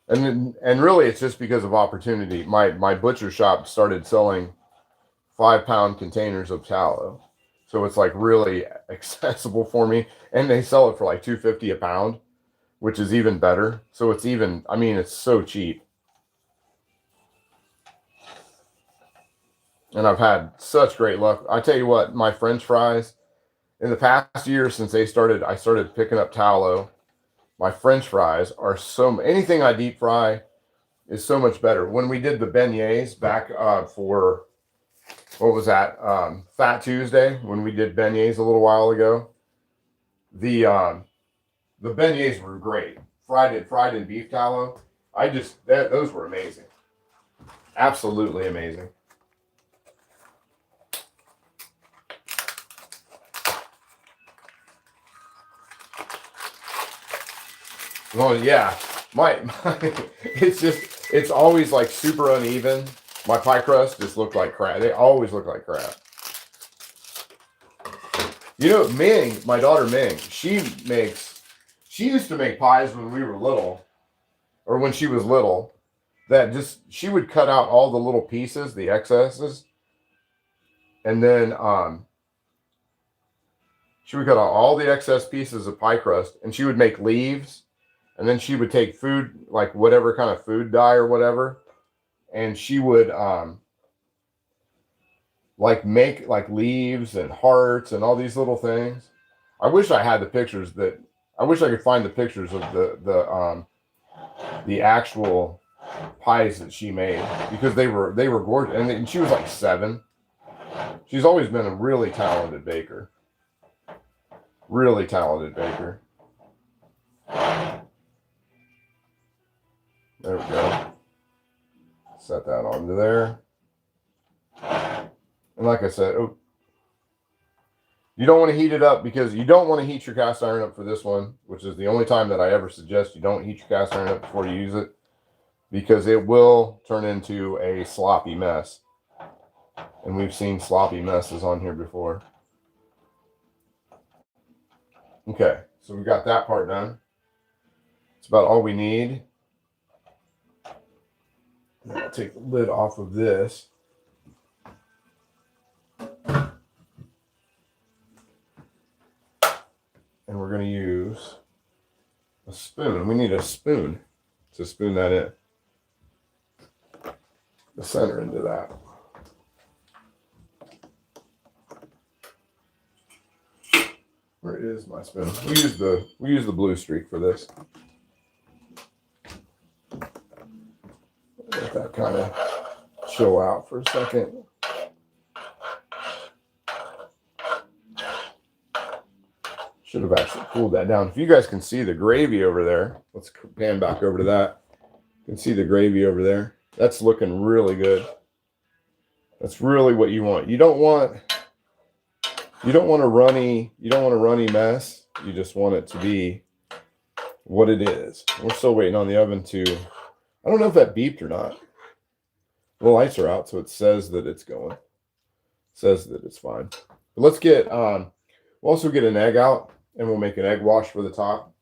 Speaker 1: and really it's just because of opportunity. My butcher shop started selling 5-pound containers of tallow, so it's like really accessible for me, and they sell it for like $2.50 a pound, which is even better. So it's even, I mean, it's so cheap. And I've had such great luck. I tell you what, my French fries, in the past year since I started picking up tallow, my French fries are anything I deep fry is so much better. When we did the beignets back for, what was that, Fat Tuesday, when we did beignets a little while ago, the beignets were great. Fried in beef tallow. Those were amazing. Absolutely amazing. Well, yeah, it's always like super uneven. My pie crust just looked like crap. They always look like crap. You know, Ming, my daughter Ming, she used to make pies when we were little, or when she was little, she would cut out all the little pieces, the excesses, and then she would cut out all the excess pieces of pie crust, and she would make leaves. And then she would take food, like whatever kind of food dye or whatever, and she would like make like leaves and hearts and all these little things. I wish I had the pictures I wish I could find the pictures of the actual pies that she made, because they were gorgeous. And she was like 7. She's always been a really talented baker. Really talented baker. There we go. Set that onto there. And like I said, you don't want to heat it up, because you don't want to heat your cast iron up for this one, which is the only time that I ever suggest you don't heat your cast iron up before you use it, because it will turn into a sloppy mess. And we've seen sloppy messes on here before. Okay, so we got that part done. It's about all we need. I'll take the lid off of this. and we're going to use a spoon. We need a spoon to spoon that in. The center into that. Where is my spoon? We use the blue streak for this. Let that kind of chill out for a second. Should have actually cooled that down. If you guys can see the gravy over there, let's pan back over to that. You can see the gravy over there. That's looking really good. That's really what you want. You don't want a runny mess. You just want it to be what it is. We're still waiting on the oven to, I don't know if that beeped or not. The lights are out, so it says that it's going. It says that it's fine. But let's get, we'll also get an egg out, and we'll make an egg wash for the top.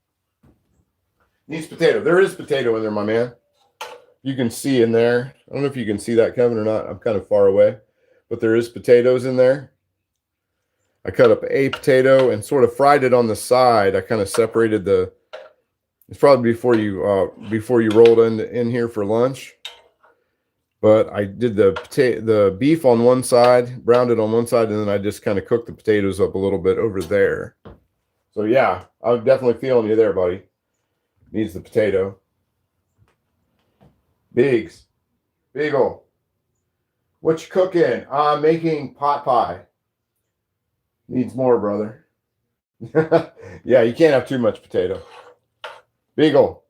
Speaker 1: Needs potato. There is potato in there, my man. You can see in there. I don't know if you can see that, Kevin, or not. I'm kind of far away. But there is potatoes in there. I cut up a potato and sort of fried it on the side. I kind of separated the, it's probably before you rolled in here for lunch. But I did the beef on one side, browned it on one side, and then I just kind of cooked the potatoes up a little bit over there. So yeah, I'm definitely feeling you there, buddy. Needs the potato. Biggs, Beagle, what you cooking? I'm making pot pie. Needs more, brother. Yeah, you can't have too much potato. Beagle.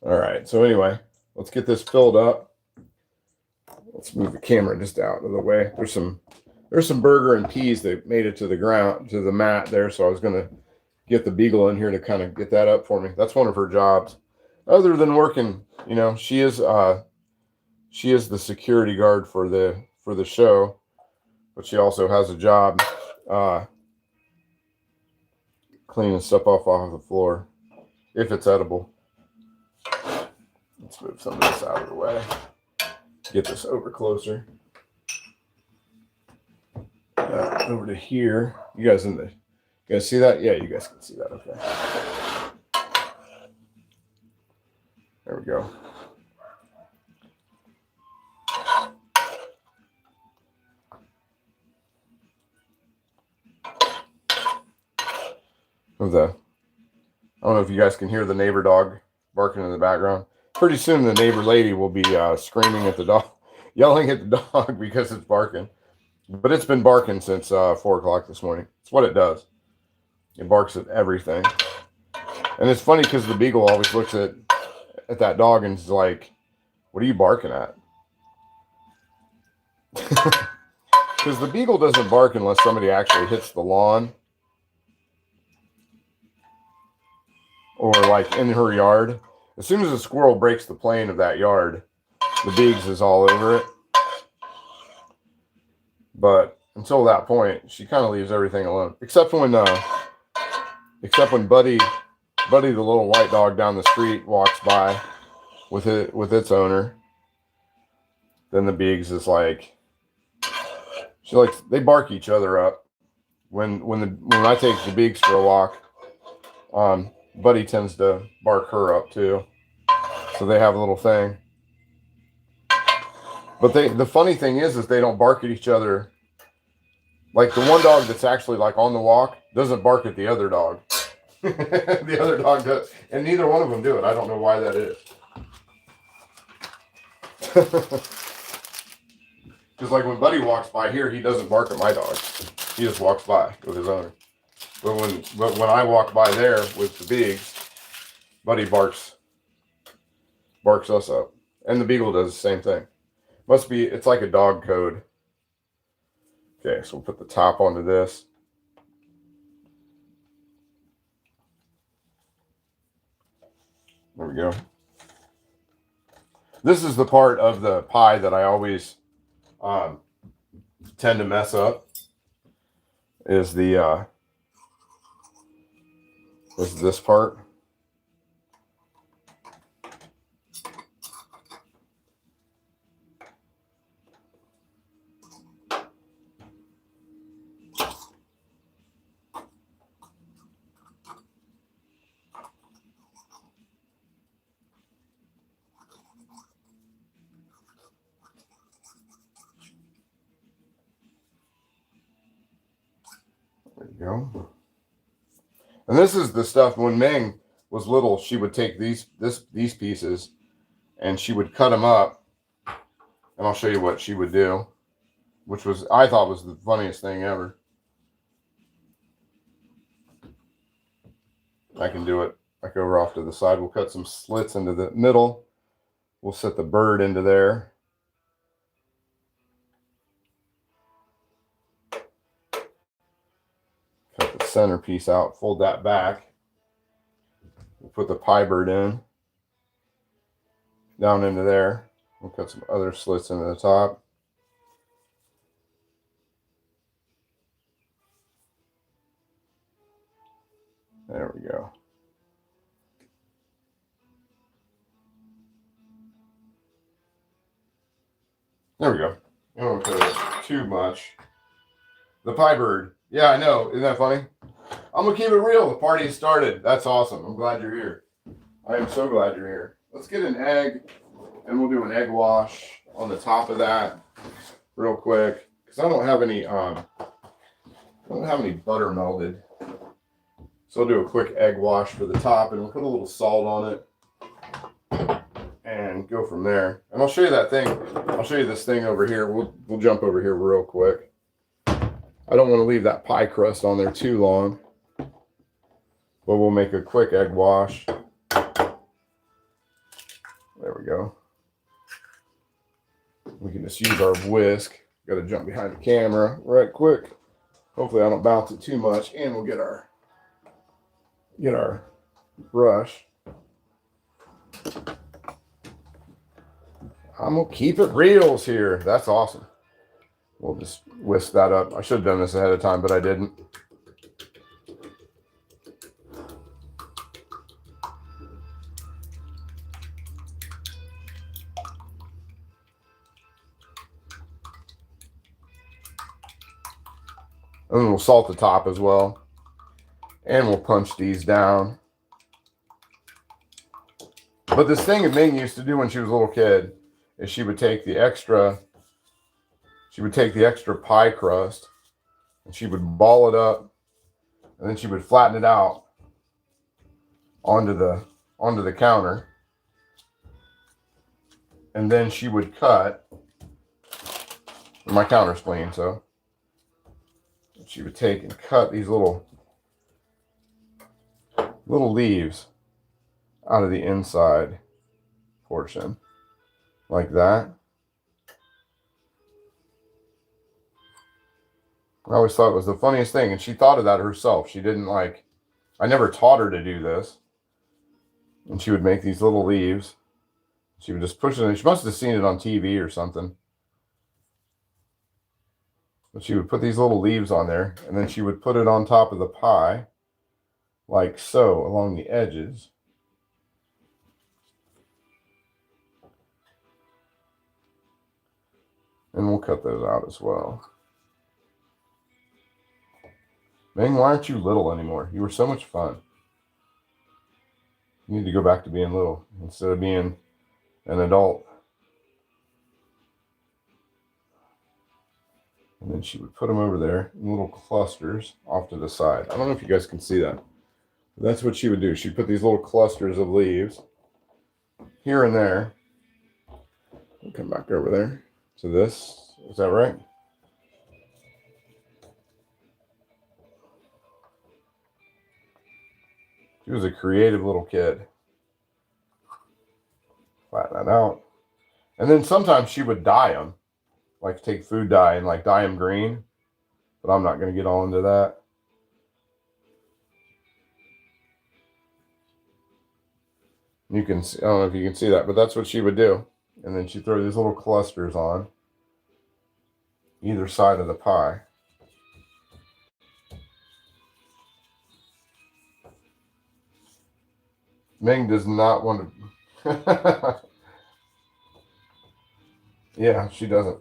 Speaker 1: All right, so anyway, let's get this filled up. Let's move the camera just out of the way. There's some burger and peas that made it to the ground, to the mat there, so I was going to get the Beagle in here to kind of get that up for me. That's one of her jobs. Other than working, you know, she is the security guard for the show, but she also has a job cleaning stuff off the floor if it's edible. Let's move some of this out of the way. Get this over closer. Over to here. You guys see that? Yeah, you guys can see that. Okay. There we go. I don't know if you guys can hear the neighbor dog barking in the background. Pretty soon the neighbor lady will be screaming at the dog, yelling at the dog because it's barking. But it's been barking since 4 o'clock this morning. It's what it does. It barks at everything. And it's funny because the Beagle always looks at that dog and is like, what are you barking at? Because the Beagle doesn't bark unless somebody actually hits the lawn. Or like in her yard. As soon as a squirrel breaks the plane of that yard, the Biggs is all over it. But until that point, she kind of leaves everything alone. Except when Buddy, the little white dog down the street, walks by with its owner. Then the Biggs is like, they bark each other up. When I take the Biggs for a walk, Buddy tends to bark her up too. So they have a little thing. But the funny thing is they don't bark at each other. Like the one dog that's actually like on the walk doesn't bark at the other dog. The other dog does. And neither one of them do it. I don't know why that is. Because like when Buddy walks by here, he doesn't bark at my dog. He just walks by with his owner. But when I walk by there with the Biggs, Buddy barks us up. And the Beagle does the same thing. It's like a dog code. Okay, so we'll put the top onto this. There we go. This is the part of the pie that I always tend to mess up. Is this part. There we go. And this is the stuff when Ming was little, she would take these pieces and she would cut them up. And I'll show you what she would do, which was, I thought was the funniest thing ever. I can do it like over off to the side. We'll cut some slits into the middle. We'll set the bird into there. Cut the center piece out, fold that back. We'll put the pie bird in, down into there. We'll cut some other slits into the top. There we go. There we go. I don't cut it too much. The pie bird. Yeah, I know. Isn't that funny? I'm going to keep it real. The party started. That's awesome. I'm glad you're here. I am so glad you're here. Let's get an egg, and we'll do an egg wash on the top of that real quick. Because I don't have any butter melted. So I'll do a quick egg wash for the top, and we'll put a little salt on it and go from there. And I'll show you that thing. I'll show you this thing over here. We'll jump over here real quick. I don't want to leave that pie crust on there too long, but we'll make a quick egg wash. There we go. We can just use our whisk. Got to jump behind the camera right quick. Hopefully I don't bounce it too much, and we'll get our brush. I'm gonna keep it reals here. That's awesome. We'll just whisk that up. I should have done this ahead of time, but I didn't. And then we'll salt the top as well. And we'll punch these down. But this thing that Ming used to do when she was a little kid is she would take the extra pie crust and she would ball it up, and then she would flatten it out onto the counter. And then she would cut, my counter's clean, so she would take and cut these little leaves out of the inside portion like that. I always thought it was the funniest thing, and she thought of that herself. She didn't I never taught her to do this. And she would make these little leaves. She would just push it in. She must have seen it on TV or something. But she would put these little leaves on there, and then she would put it on top of the pie, like so, along the edges. And we'll cut those out as well. Ming, why aren't you little anymore? You were so much fun. You need to go back to being little instead of being an adult. And then she would put them over there in little clusters off to the side. I don't know if you guys can see that. But that's what she would do. She'd put these little clusters of leaves here and there. We'll come back over there to this. Is that right? She was a creative little kid. Flatten that out. And then sometimes she would dye them. Like take food dye and dye them green. But I'm not going to get all into that. You can see, I don't know if you can see that, but that's what she would do. And then she'd throw these little clusters on either side of the pie. Ming does not want to. Yeah, she doesn't.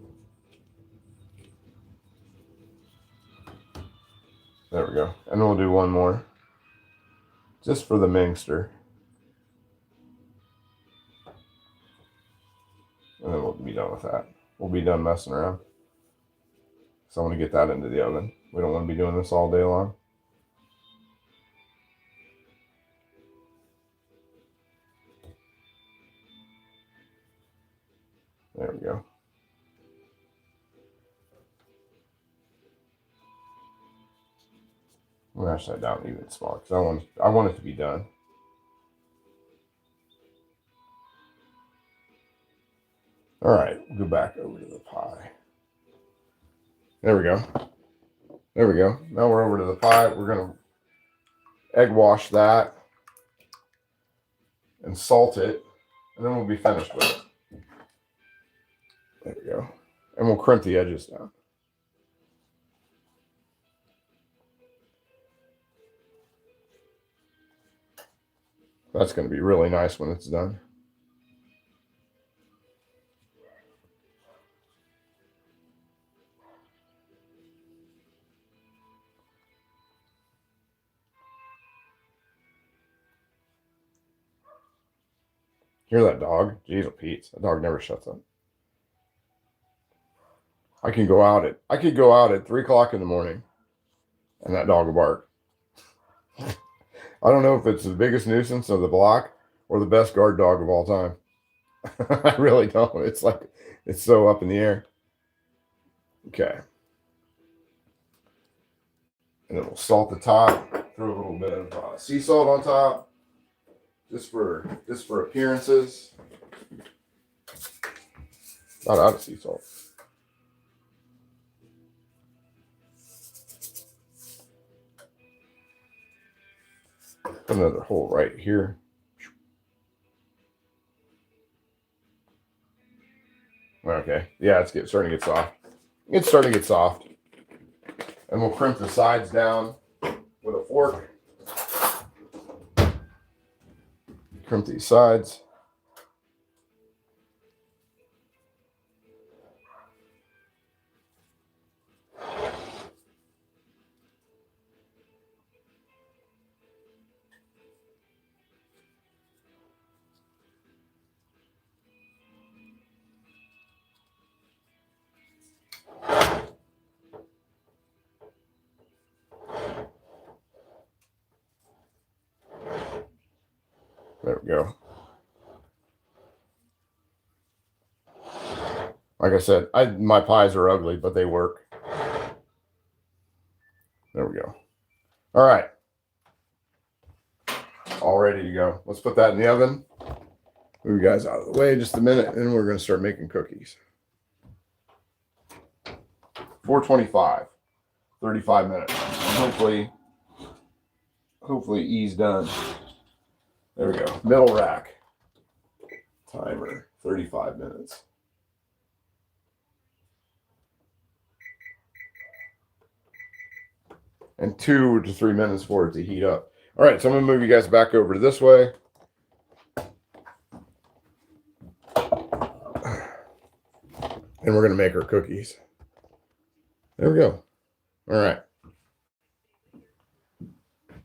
Speaker 1: There we go. And we'll do one more. Just for the Mingster. And then we'll be done with that. We'll be done messing around. So I want to get that into the oven. We don't want to be doing this all day long. we go. I'm gonna mash that down even smaller because I want it to be done. All right, we'll go back over to the pie. There we go. There we go. Now we're over to the pie. We're gonna egg wash that and salt it, and then we'll be finished with it. There we go. And we'll crimp the edges down. That's going to be really nice when it's done. Hear that dog? Jeez, Pete. That dog never shuts up. I could go out at 3 o'clock in the morning and that dog will bark. I don't know if it's the biggest nuisance of the block or the best guard dog of all time. I really don't. It's like, it's so up in the air. Okay. And then we'll salt the top, throw a little bit of sea salt on top, just for appearances. Not out of sea salt. Put another hole right here. Okay, yeah, it's starting to get soft. It's starting to get soft. And we'll crimp the sides down with a fork. Crimp these sides. There we go. Like I said, my pies are ugly, but they work. There we go. All right. All ready to go. Let's put that in the oven. Move you guys out of the way just a minute, and we're going to start making cookies. 425, 35 minutes. And hopefully ease done. There we go. Middle rack. Timer, 35 minutes. And 2 to 3 minutes for it to heat up. All right, so I'm going to move you guys back over to this way. And we're going to make our cookies. There we go. All right.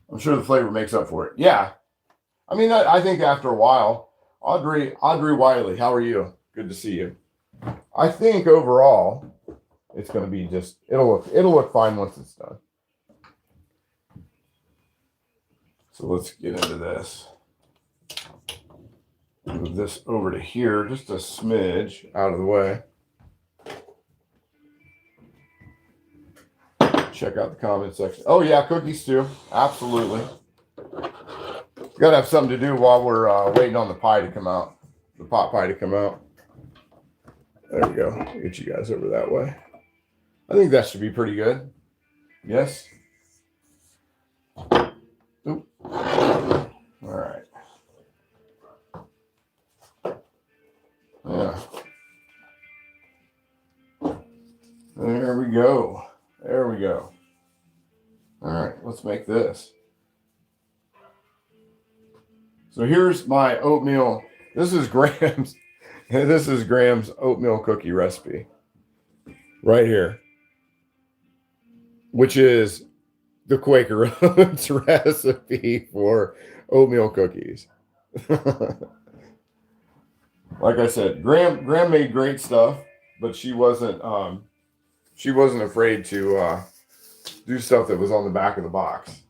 Speaker 1: I'm sure the flavor makes up for it. Yeah. I mean, I think after a while, Audrey Wiley, how are you? Good to see you. I think overall, it's going to be just, it'll look fine once it's done. So let's get into this. Move this over to here, just a smidge out of the way. Check out the comment section. Oh yeah, cookies too. Absolutely. Got to have something to do while we're waiting on the pie to come out. The pot pie to come out. There we go. Get you guys over that way. I think that should be pretty good. Yes. Oop. All right. Yeah. There we go. There we go. All right, let's make this. So here's my oatmeal. This is Graham's. This is Graham's oatmeal cookie recipe. Right here. Which is the Quaker Oats recipe for oatmeal cookies. Like I said, Graham made great stuff, but she wasn't afraid to do stuff that was on the back of the box.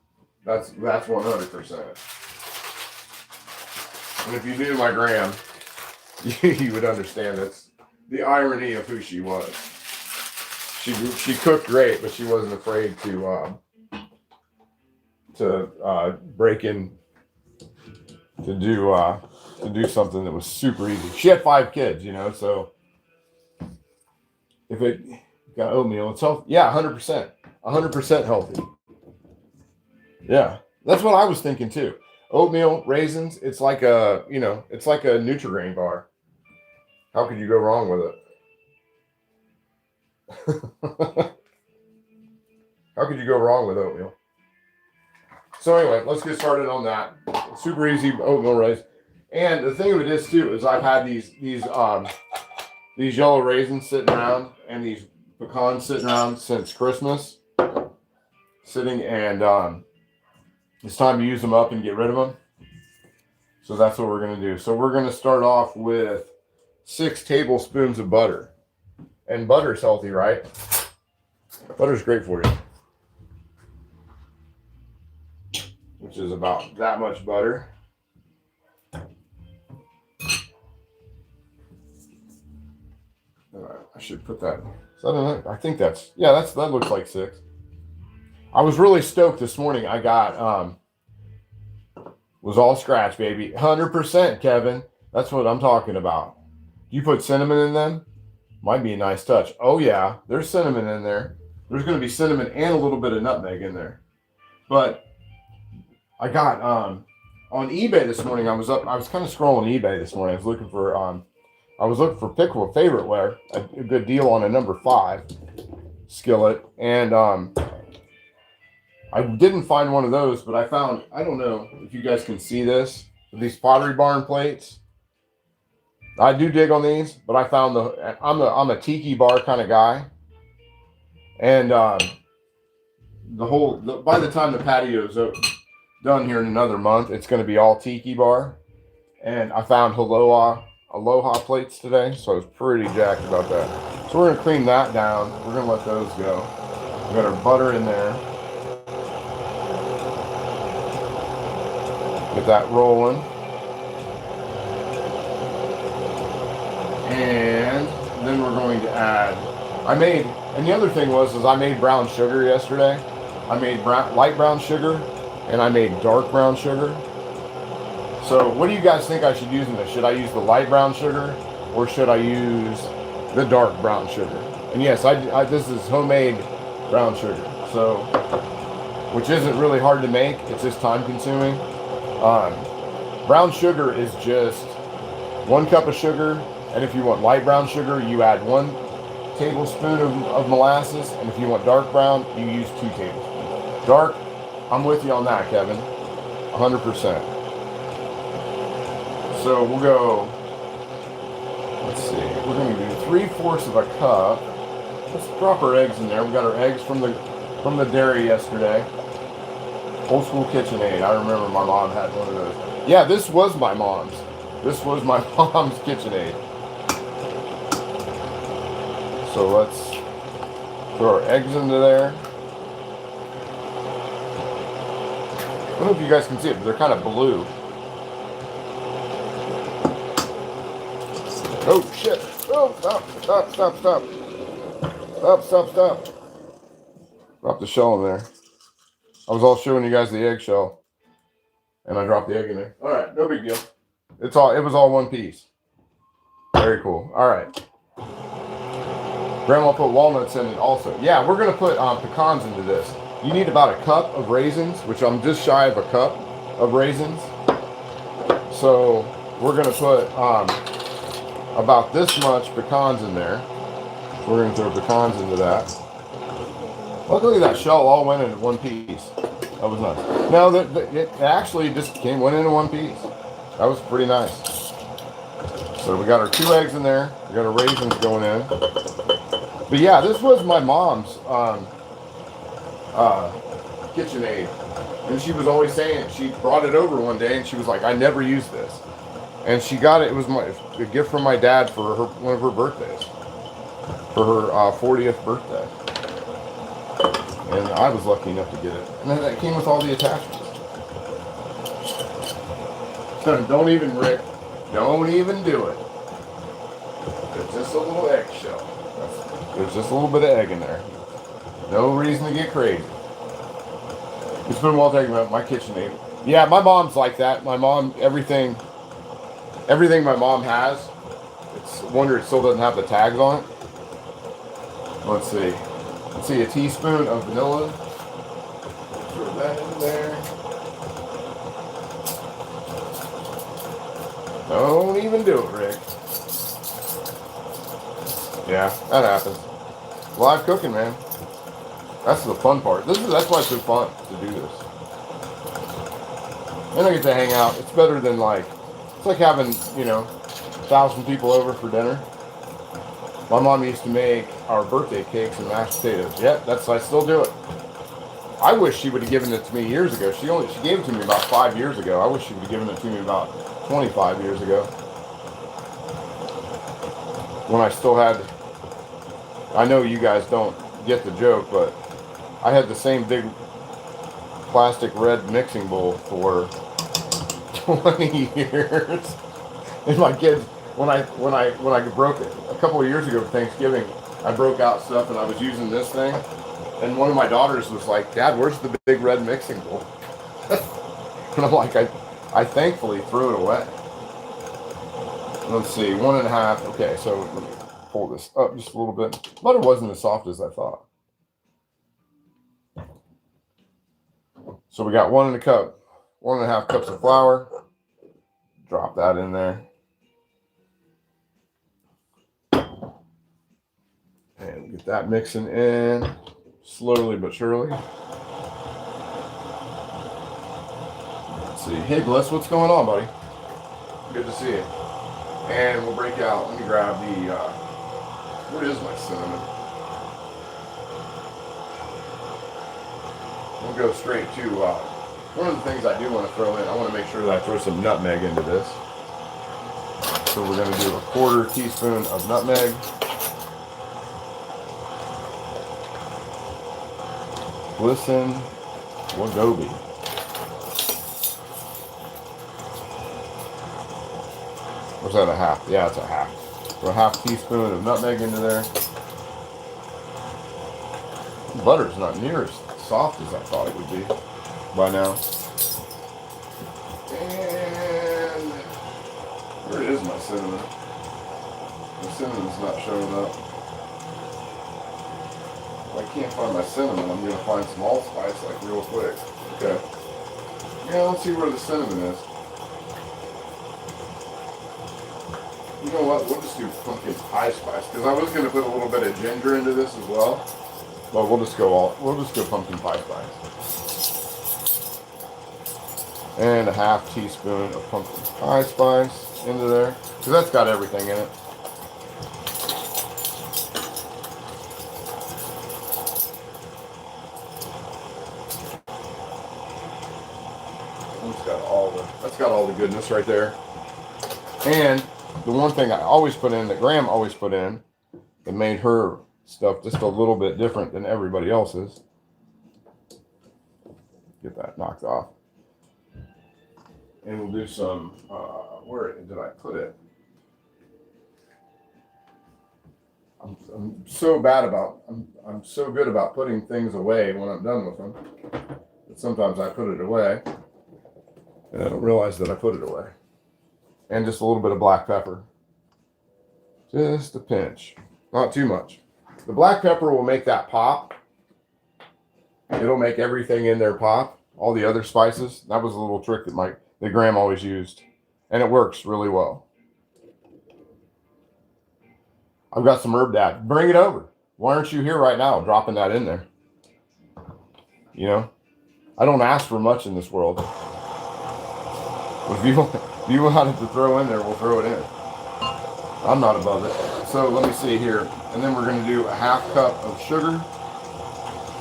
Speaker 1: That's 100%. And if you knew my Graham, you would understand the irony of who she was. She cooked great, but she wasn't afraid to break in to do something that was super easy. She had 5 kids, you know, so if it got oatmeal, it's healthy. Yeah, 100% healthy. Yeah, that's what I was thinking too. Oatmeal, raisins, it's like a, you know, it's like a Nutri-Grain bar. How could you go wrong with it? How could you go wrong with oatmeal? So anyway, let's get started on that. Super easy oatmeal rice. And the thing with this too is I've had these yellow raisins sitting around and these pecans sitting around since Christmas. And it's time to use them up and get rid of them. So that's what we're going to do. So we're going to start off with 6 tablespoons of butter. And butter's healthy, right? Butter's great for you. Which is about that much butter. I should put that. Is that enough? I think that's, yeah, that looks like 6. I was really stoked this morning. I got, was all scratch, baby. 100%, Kevin. That's what I'm talking about. You put cinnamon in them? Might be a nice touch. Oh, yeah. There's cinnamon in there. There's going to be cinnamon and a little bit of nutmeg in there. But I got, on eBay this morning, I was kind of scrolling eBay this morning. I was looking for pickle favorite a good deal on a number 5 skillet. And, I didn't find one of those, but I found, I don't know if you guys can see this, these Pottery Barn plates. I do dig on these, but I found I'm a tiki bar kind of guy. And by the time the patio's done here in another month, it's going to be all tiki bar. And I found Aloha plates today, so I was pretty jacked about that. So we're going to clean that down. We're going to let those go. We got our butter in there. Get that rolling. And then we're going to add, and the other thing was I made brown sugar yesterday. I made light brown sugar and I made dark brown sugar. So what do you guys think I should use in this? Should I use the light brown sugar or should I use the dark brown sugar? And yes, this is homemade brown sugar. So, which isn't really hard to make. It's just time consuming. Brown sugar is just 1 cup of sugar, and if you want light brown sugar, you add 1 tablespoon of molasses, and if you want dark brown, you use 2 tablespoons. Dark, I'm with you on that, Kevin, 100%. So we'll go, let's see, we're going to do 3/4 of a cup. Let's drop our eggs in there. We got our eggs from the dairy yesterday. Old school KitchenAid. I remember my mom had one of those. Yeah, this was my mom's. This was my mom's KitchenAid. So let's throw our eggs into there. I don't know if you guys can see it, but they're kind of blue. Oh, shit. Oh, stop. Drop the shell in there. I was all showing you guys the eggshell, and I dropped the egg in there. All right, no big deal. It was all one piece. Very cool. All right. Grandma put walnuts in it also. Yeah, we're gonna put pecans into this. You need about a cup of raisins, which I'm just shy of a cup of raisins. So we're gonna put about this much pecans in there. We're gonna throw pecans into that. Luckily, that shell all went into one piece. That was nice. No, it actually just went into one piece. That was pretty nice. So we got our 2 eggs in there. We got our raisins going in. But yeah, this was my mom's KitchenAid. And she was always saying, she brought it over one day and she was like, I never use this. And she got it, it was a gift from my dad for one of her birthdays. For her 40th birthday. And I was lucky enough to get it. And then that came with all the attachments. So don't even, Rick, don't even do it. just a little eggshell. There's just a little bit of egg in there. No reason to get crazy. It's been well taken about my KitchenAid. Yeah, my mom's like that. My mom, everything my mom has, it's a wonder it still doesn't have the tags on it. Let's see. Let's see, a teaspoon of vanilla. Throw that in there. Don't even do it, Rick. Yeah, that happens. Live cooking, man. That's the fun part. That's why it's so fun to do this. And I get to hang out. It's better than it's like having, 1,000 people over for dinner. My mom used to make our birthday cakes and mashed potatoes. Yep, I still do it. I wish she would have given it to me years ago. She gave it to me about 5 years ago. I wish she would have given it to me about 25 years ago. When I still had, I know you guys don't get the joke, but I had the same big plastic red mixing bowl for 20 years. And my kids, when I broke it a couple of years ago for Thanksgiving, I broke out stuff and I was using this thing. And one of my daughters was like, "Dad, where's the big red mixing bowl?" And I'm like, I thankfully threw it away. Let's see, 1.5. Okay, so let me pull this up just a little bit. Butter wasn't as soft as I thought. So we got 1.5 cups of flour. Drop that in there. And get that mixing in slowly but surely. Let's see. Hey, Bliss, what's going on, buddy? Good to see you. And we'll break out. Let me grab the, where is my cinnamon? We'll go straight to, one of the things I do want to throw in, I want to make sure that I throw some nutmeg into this. So we're going to do 1/4 teaspoon of nutmeg. Listen, Wagobi. What's that, a half? Yeah, it's a half. So 1/2 teaspoon of nutmeg into there. Butter's not near as soft as I thought it would be by now. And where is my cinnamon? The cinnamon's not showing up. If I can't find my cinnamon, I'm going to find some allspice real quick. Okay. Yeah, let's see where the cinnamon is. You know what? We'll just do pumpkin pie spice because I was going to put a little bit of ginger into this as well. But we'll just go pumpkin pie spice. And 1/2 teaspoon of pumpkin pie spice into there because that's got everything in it. That's got all the goodness right there. And the one thing I always put in, that Graham always put in, that made her stuff just a little bit different than everybody else's. Get that knocked off. And we'll do some, where did I put it? I'm so bad about, I'm so good about putting things away when I'm done with them. But sometimes I put it away. And I don't realize that I put it away. And just a little bit of black pepper. Just a pinch. Not too much. The black pepper will make that pop. It'll make everything in there pop. All the other spices. That was a little trick that Graham always used. And it works really well. I've got some herb dad. Bring it over. Why aren't you here right now dropping that in there? You know? I don't ask for much in this world. But if you wanted to throw in there, we'll throw it in. I'm not above it. So let me see here. And then we're going to do 1/2 cup of sugar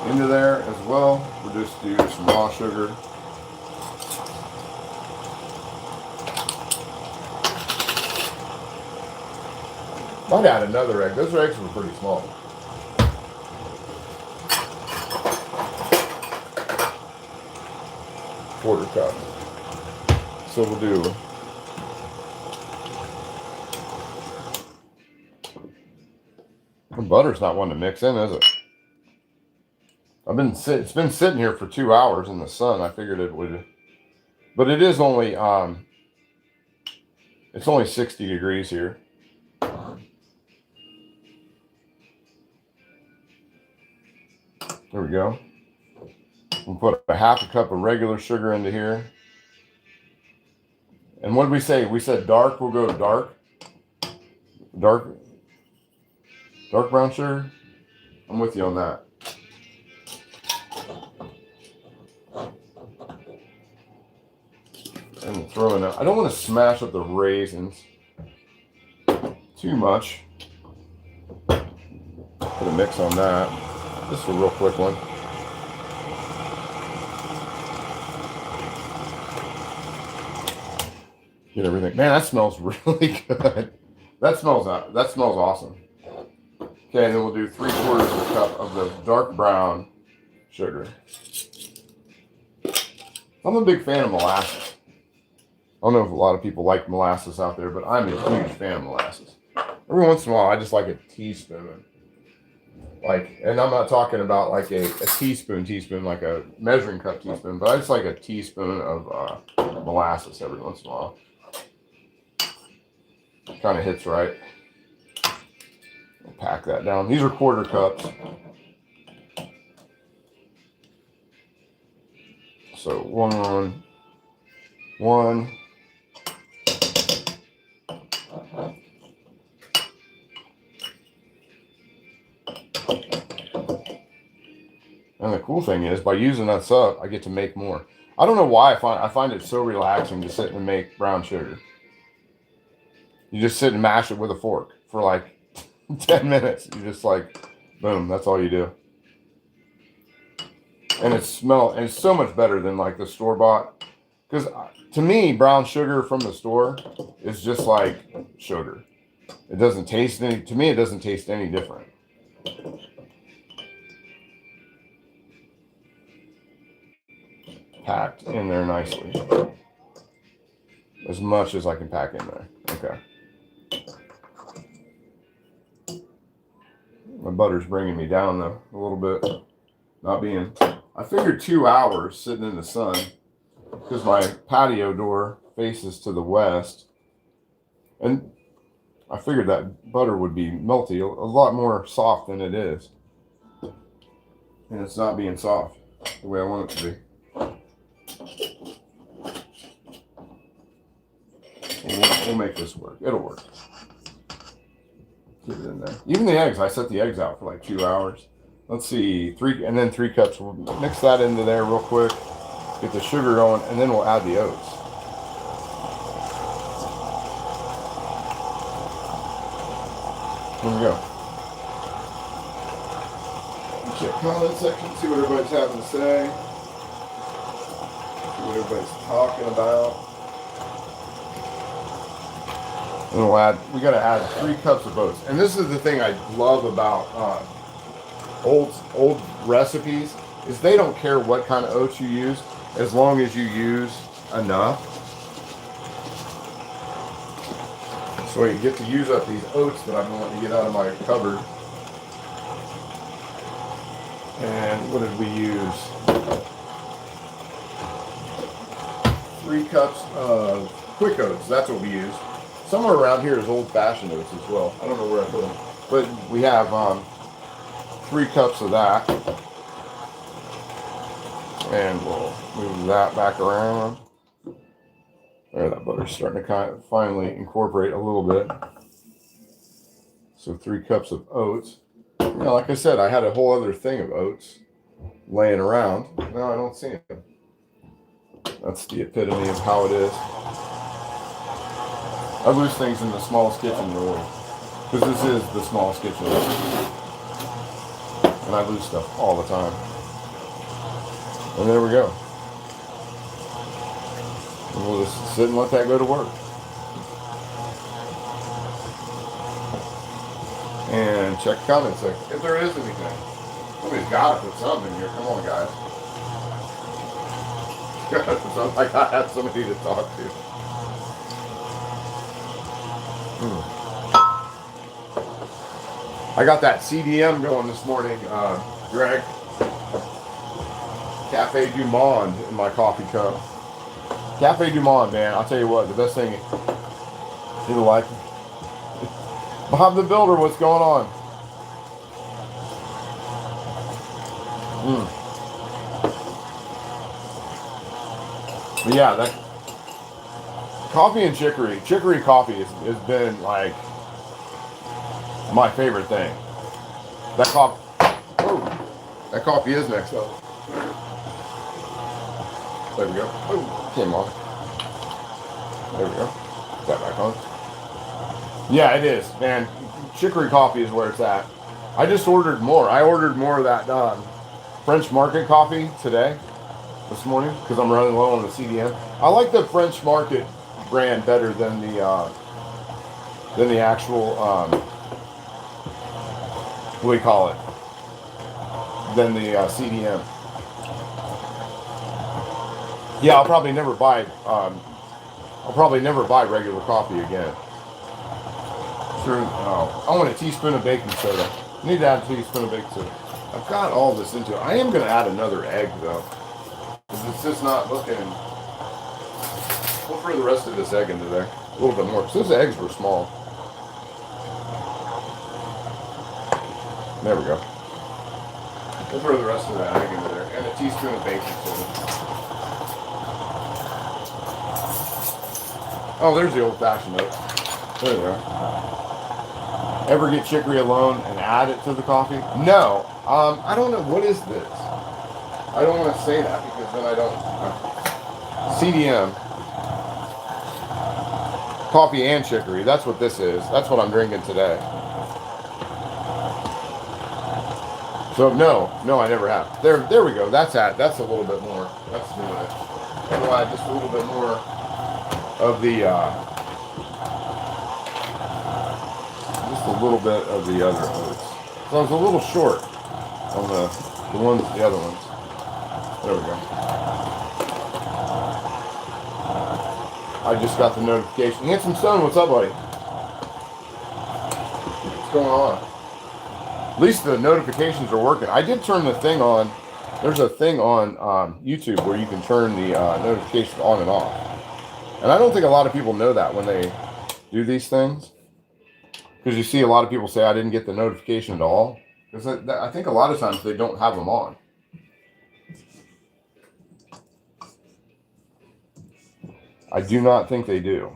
Speaker 1: into there as well. We'll just do some raw sugar. Might add another egg. Those eggs were pretty small. Quarter cup. So we'll do The butter's not one to mix in, is it? It's been sitting here for 2 hours in the sun. I figured it would, but it is only it's only 60 degrees here. There we go. We'll put a half a cup of regular sugar into here. And what did we say? We said dark. We'll go to dark. Dark brown sugar. I'm with you on that. And we'll throw in. I don't want to smash up the raisins too much. Put a mix on that. Just a real quick one. Get everything. Man, that smells really good. That smells awesome. Okay, and then we'll do 3/4 of a cup of the dark brown sugar. I'm a big fan of molasses. I don't know if a lot of people like molasses out there, but I'm a huge fan of molasses. Every once in a while, I just like a teaspoon. And I'm not talking about like a teaspoon, like a measuring cup teaspoon, but I just like a teaspoon of molasses every once in a while. Kind of hits right. I'll pack that down. These are 1/4 cups. So one. And the cool thing is, by using this up, I get to make more. I don't know why I find it so relaxing to sit and make brown sugar. You just sit and mash it with a fork for like 10 minutes. You just like, boom, that's all you do. And it's so much better than like the store-bought. Because to me, brown sugar from the store is just like sugar. It doesn't taste to me, it doesn't taste any different. Packed in there nicely. As much as I can pack in there. Okay. My butter's bringing me down though, a little bit. I figured 2 hours sitting in the sun because my patio door faces to the west. And I figured that butter would be melty, a lot more soft than it is. And it's not being soft the way I want it to be. We'll make this work. It'll work. Get it in there. Even the eggs, I set the eggs out for like 2 hours. Let's see, 3 cups. We'll mix that into there real quick. Get the sugar going, and then we'll add the oats. Here we go. Check comment section, see what everybody's having to say. See what everybody's talking about. And we got to add 3 cups of oats. And this is the thing I love about old recipes, is they don't care what kind of oats you use, as long as you use enough. So you get to use up these oats that I've been wanting to get out of my cupboard. And what did we use? 3 cups of quick oats. That's what we use. Somewhere around here is old-fashioned oats as well. I don't know where I put them. But we have 3 cups of that. And we'll move that back around. There, that butter's starting to kind of finally incorporate a little bit. So 3 cups of oats. You know, like I said, I had a whole other thing of oats laying around. No, I don't see them. That's the epitome of how it is. I lose things in the smallest kitchen really, because this is the smallest kitchen, and I lose stuff all the time. And there we go. And we'll just sit and let that go to work. And check the comment section if there is anything. Somebody's got to put something in here. Come on, guys. I gotta have somebody to talk to. I got that CDM going this morning, Greg. Cafe Du Monde in my coffee cup. Cafe Du Monde, man. I'll tell you what, the best thing. You like Bob the Builder, what's going on? But yeah, that coffee and chicory coffee has been like my favorite thing. That coffee is next up. There we go. Oh, came on. There we go. Is that back on? Yeah, it is, man. Chicory coffee is where it's at. I just ordered more. I ordered more of that French Market coffee today, this morning, because I'm running low on the CDM. I like the French Market brand better than the actual what do you call it? Than the CDM. Yeah, I'll probably never buy regular coffee again. Sure. Oh, I want a teaspoon of baking soda. I need to add a teaspoon of baking soda. I've got all this into it. I am going to add another egg though, because it's just not looking. We'll throw the rest of this egg into there a little bit more, because those eggs were small. There we go. We'll throw the rest of that egg into there, and a teaspoon of baking soda. Oh, there's the old-fashioned oat. There we go. Ever get chicory alone and add it to the coffee? No. I don't know. What is this? I don't want to say that because then I don't. CDM. Coffee and chicory. That's what this is. That's what I'm drinking today. So no, I never have. There we go. That's a little bit more. That's doing it. I'll add just a little bit more of the just a little bit of the other oats. So I was a little short on the other ones. There we go. I just got the notification. Handsome Stone, what's up, buddy? What's going on? At least the notifications are working. I did turn the thing on. There's a thing on YouTube where you can turn the notifications on and off. And I don't think a lot of people know that when they do these things. Because you see a lot of people say, I didn't get the notification at all. Because I think a lot of times they don't have them on. I do not think they do.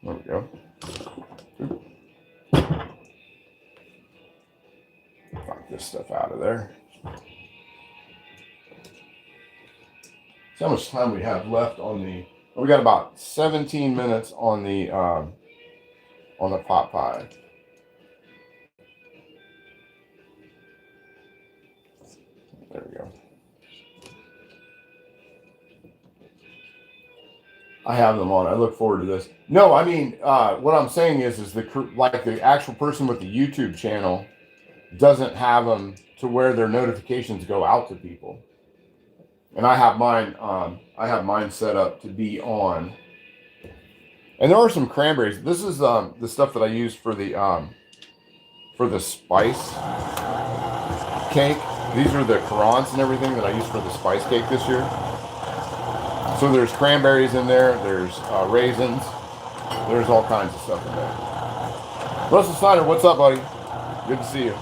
Speaker 1: There we go. Knock this stuff out of there. See how much time we have left on the. We got about 17 minutes on the pot pie. There we go. I have them on. I look forward to this. No, I mean, what I'm saying is the actual person with the YouTube channel doesn't have them to where their notifications go out to people. And I have mine set up to be on. And there are some cranberries. This is the stuff that I use for the spice cake. These are the currants and everything that I use for the spice cake this year. So there's cranberries in there. There's raisins. There's all kinds of stuff in there. Russell Snyder, what's up, buddy? Good to see you.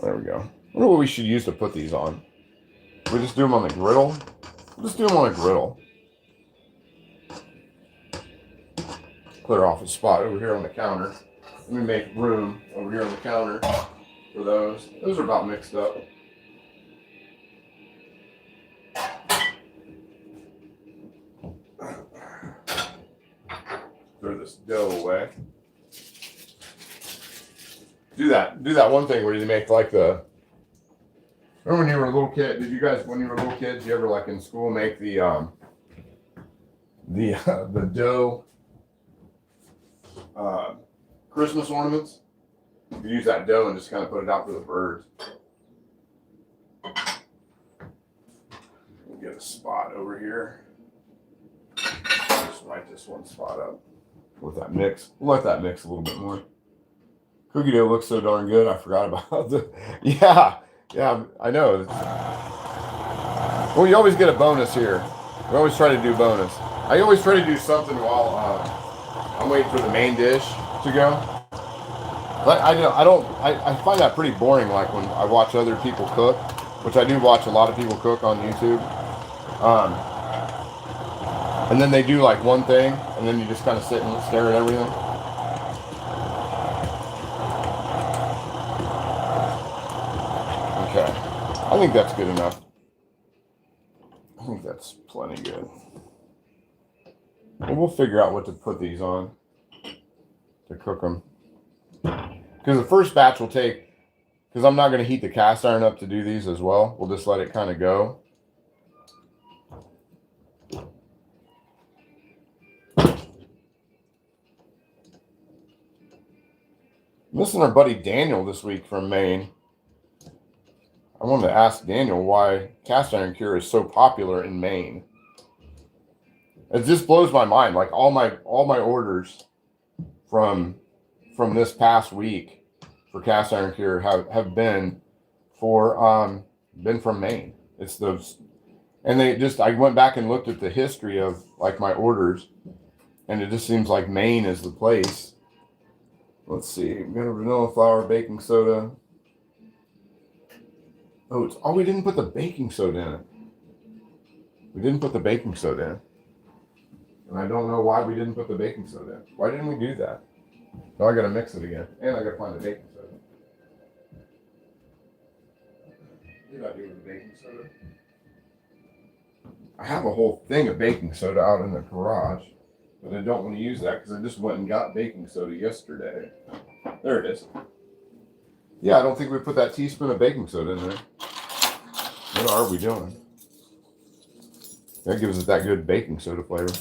Speaker 1: There we go. I wonder what we should use to put these on. We just do them on the griddle? We'll just do them on a griddle. Clear off a spot over here on the counter. Let me make room over here on the counter for those. Those are about mixed up. Throw this dough away. Do that one thing where you make like the. Remember when you were a little kid? Did you guys, when you were little kids, you ever like in school make the dough Christmas ornaments? You use that dough and just kind of put it out for the birds. We'll get a spot over here. Just wipe this one spot up with that mix. We'll let that mix a little bit more. Cookie dough looks so darn good. I forgot about the. Yeah, I know. Well, you always get a bonus here. We always try to do bonus. I always try to do something while I'm waiting for the main dish to go. But I find that pretty boring. Like when I watch other people cook, which I do watch a lot of people cook on YouTube. And then they do like one thing, and then you just kind of sit and stare at everything. Okay, I think that's good enough. I think that's plenty good. Well, we'll figure out what to put these on to cook them. Because the first batch will take, because I'm not going to heat the cast iron up to do these as well. We'll just let it kind of go. Missing our buddy Daniel this week from Maine. I wanted to ask Daniel why cast iron cure is so popular in Maine. It just blows my mind. Like all my orders from this past week for cast iron cure have been from Maine. It's those, and I went back and looked at the history of like my orders, and it just seems like Maine is the place. Let's see. We got a vanilla flour, baking soda. Oh, we didn't put the baking soda in it. We didn't put the baking soda in. And I don't know why we didn't put the baking soda in. Why didn't we do that? Now I got to mix it again. And I got to find the baking soda. What did I do with the baking soda? I have a whole thing of baking soda out in the garage. But I don't want to use that because I just went and got baking soda yesterday. There it is. Yeah, I don't think we put that teaspoon of baking soda in there. What are we doing? That gives it that good baking soda flavor.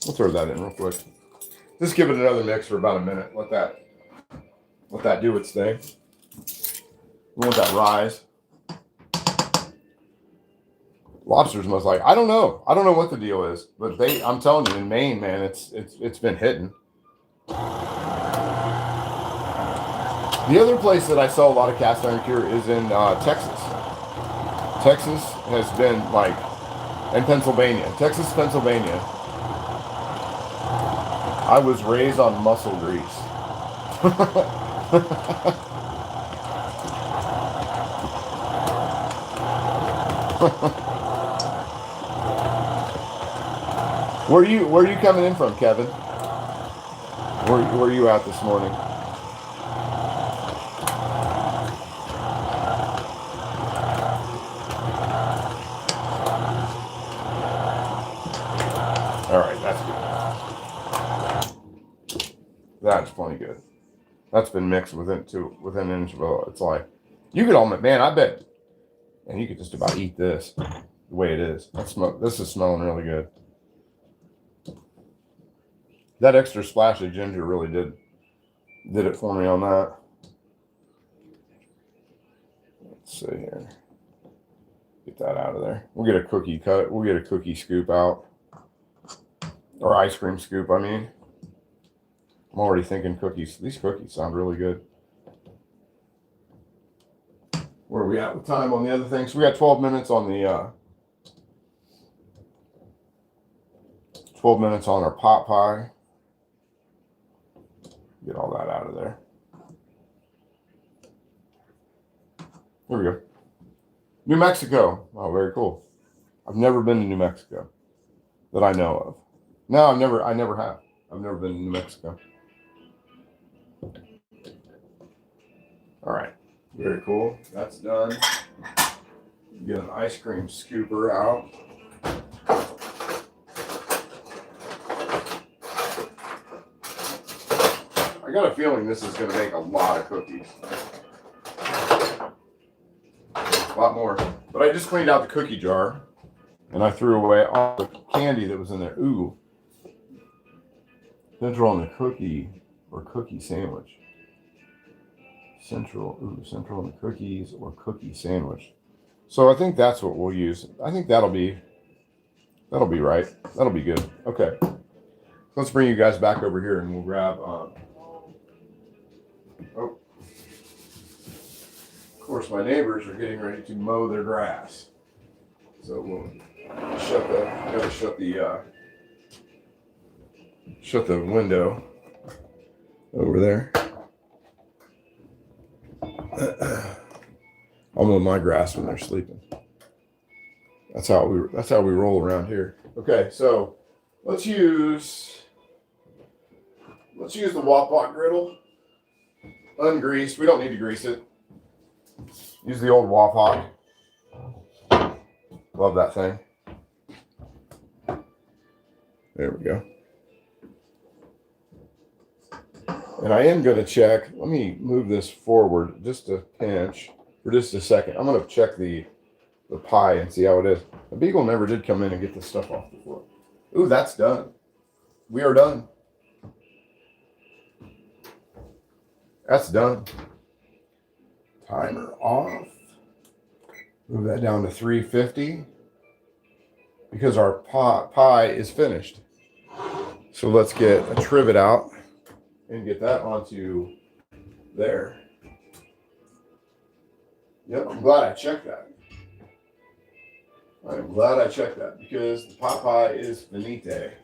Speaker 1: We'll throw that in real quick. Just give it another mix for about a minute. Let that do its thing. We want that rise. Lobsters must like, I don't know what the deal is, but I'm telling you, in Maine, man, it's been hitting. The other place that I saw a lot of cast iron cure is in Texas. Texas has been like, and Pennsylvania. Texas, Pennsylvania. I was raised on muscle grease. Where are you coming in from, Kevin? Where are you at this morning? All right, that's good. That's plenty good. That's been mixed within an inch of it. It's like you could almost, man, I bet, and you could just about eat this the way it is. This is smelling really good. That extra splash of ginger really did it for me on that. Let's see here. Get that out of there. We'll get a cookie cut. We'll get a cookie scoop out. Or ice cream scoop, I mean. I'm already thinking cookies. These cookies sound really good. Where are we at with time on the other things? So we got 12 minutes on the 12 minutes on our pot pie. Get all that out of there. There we go. New Mexico. Oh, very cool. I've never been to New Mexico that I know of. No, I never have. I've never been to New Mexico. All right. Very cool. That's done. Get an ice cream scooper out. I got a feeling this is going to make a lot of cookies. A lot more. But I just cleaned out the cookie jar and I threw away all the candy that was in there. Ooh. Then throw on the cookie or cookie sandwich. Central and cookies or cookie sandwich. So I think that's what we'll use. I think that'll be right. That'll be good. Okay. Let's bring you guys back over here and we'll grab oh, of course my neighbors are getting ready to mow their grass. So we'll shut the window over there. I'll mow my grass when they're sleeping. That's how we roll around here. Okay, so let's use the wok pot griddle. Ungreased. We don't need to grease it. Use the old wok pot. Love that thing. There we go. And I am going to check. Let me move this forward just a pinch for just a second. I'm going to check the pie and see how it is. The beagle never did come in and get the stuff off the floor. Ooh, that's done. We are done. That's done. Timer off. Move that down to 350 because our pie is finished. So let's get a trivet out and get that onto there. Yep, I'm glad I checked that. I'm glad I checked that because the pot pie is finite.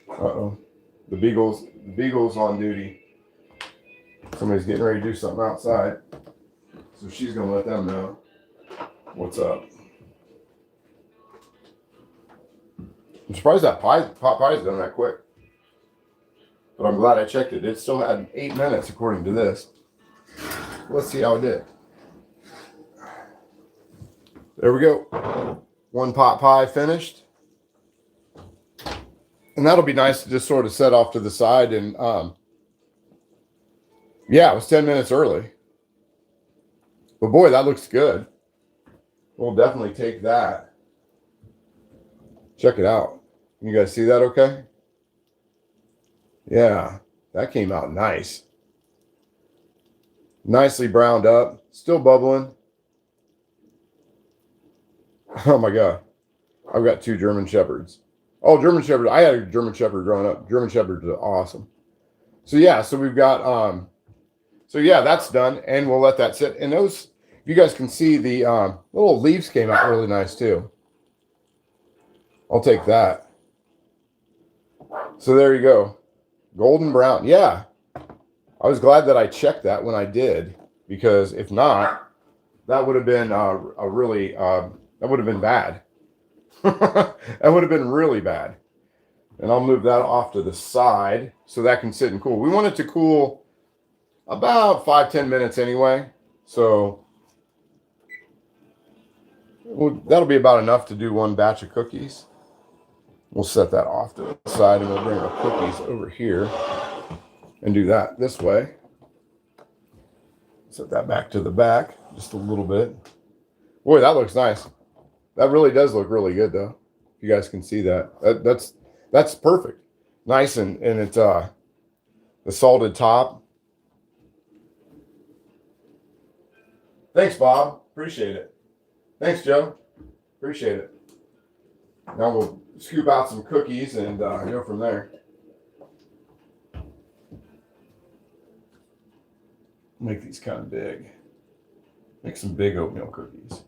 Speaker 1: Uh-oh. The beagle's on duty. Somebody's getting ready to do something outside. So she's going to let them know what's up. I'm surprised that pot pie's done that quick. But I'm glad I checked it. It still had 8 minutes according to this. Let's see how it did. There we go. One pot pie finished. And that'll be nice to just sort of set off to the side. And yeah, it was 10 minutes early. But boy, that looks good. We'll definitely take that. Check it out. Can you guys see that okay? Yeah, that came out nice. Nicely browned up. Still bubbling. Oh my God. I've got 2 German Shepherds. Oh, German Shepherd. I had a German Shepherd growing up. German Shepherds are awesome. So yeah, so we've got, so yeah, that's done. And we'll let that sit. And those, you guys can see the little leaves came out really nice too. I'll take that. So there you go. Golden brown. Yeah. I was glad that I checked that when I did, because if not, that would have been that would have been bad. That would have been really bad. And I'll move that off to the side so that can sit and cool. We want it to cool about 5-10 minutes anyway. So that'll be about enough to do one batch of cookies. We'll set that off to the side and we'll bring our cookies over here and do that this way. Set that back to the back just a little bit. Boy, that looks nice. That really does look really good though. You guys can see that. That's perfect. Nice and it's the salted top. Thanks, Bob. Appreciate it. Thanks, Joe. Appreciate it. Now we'll scoop out some cookies and go from there. Make these kind of big. Make some big oatmeal cookies.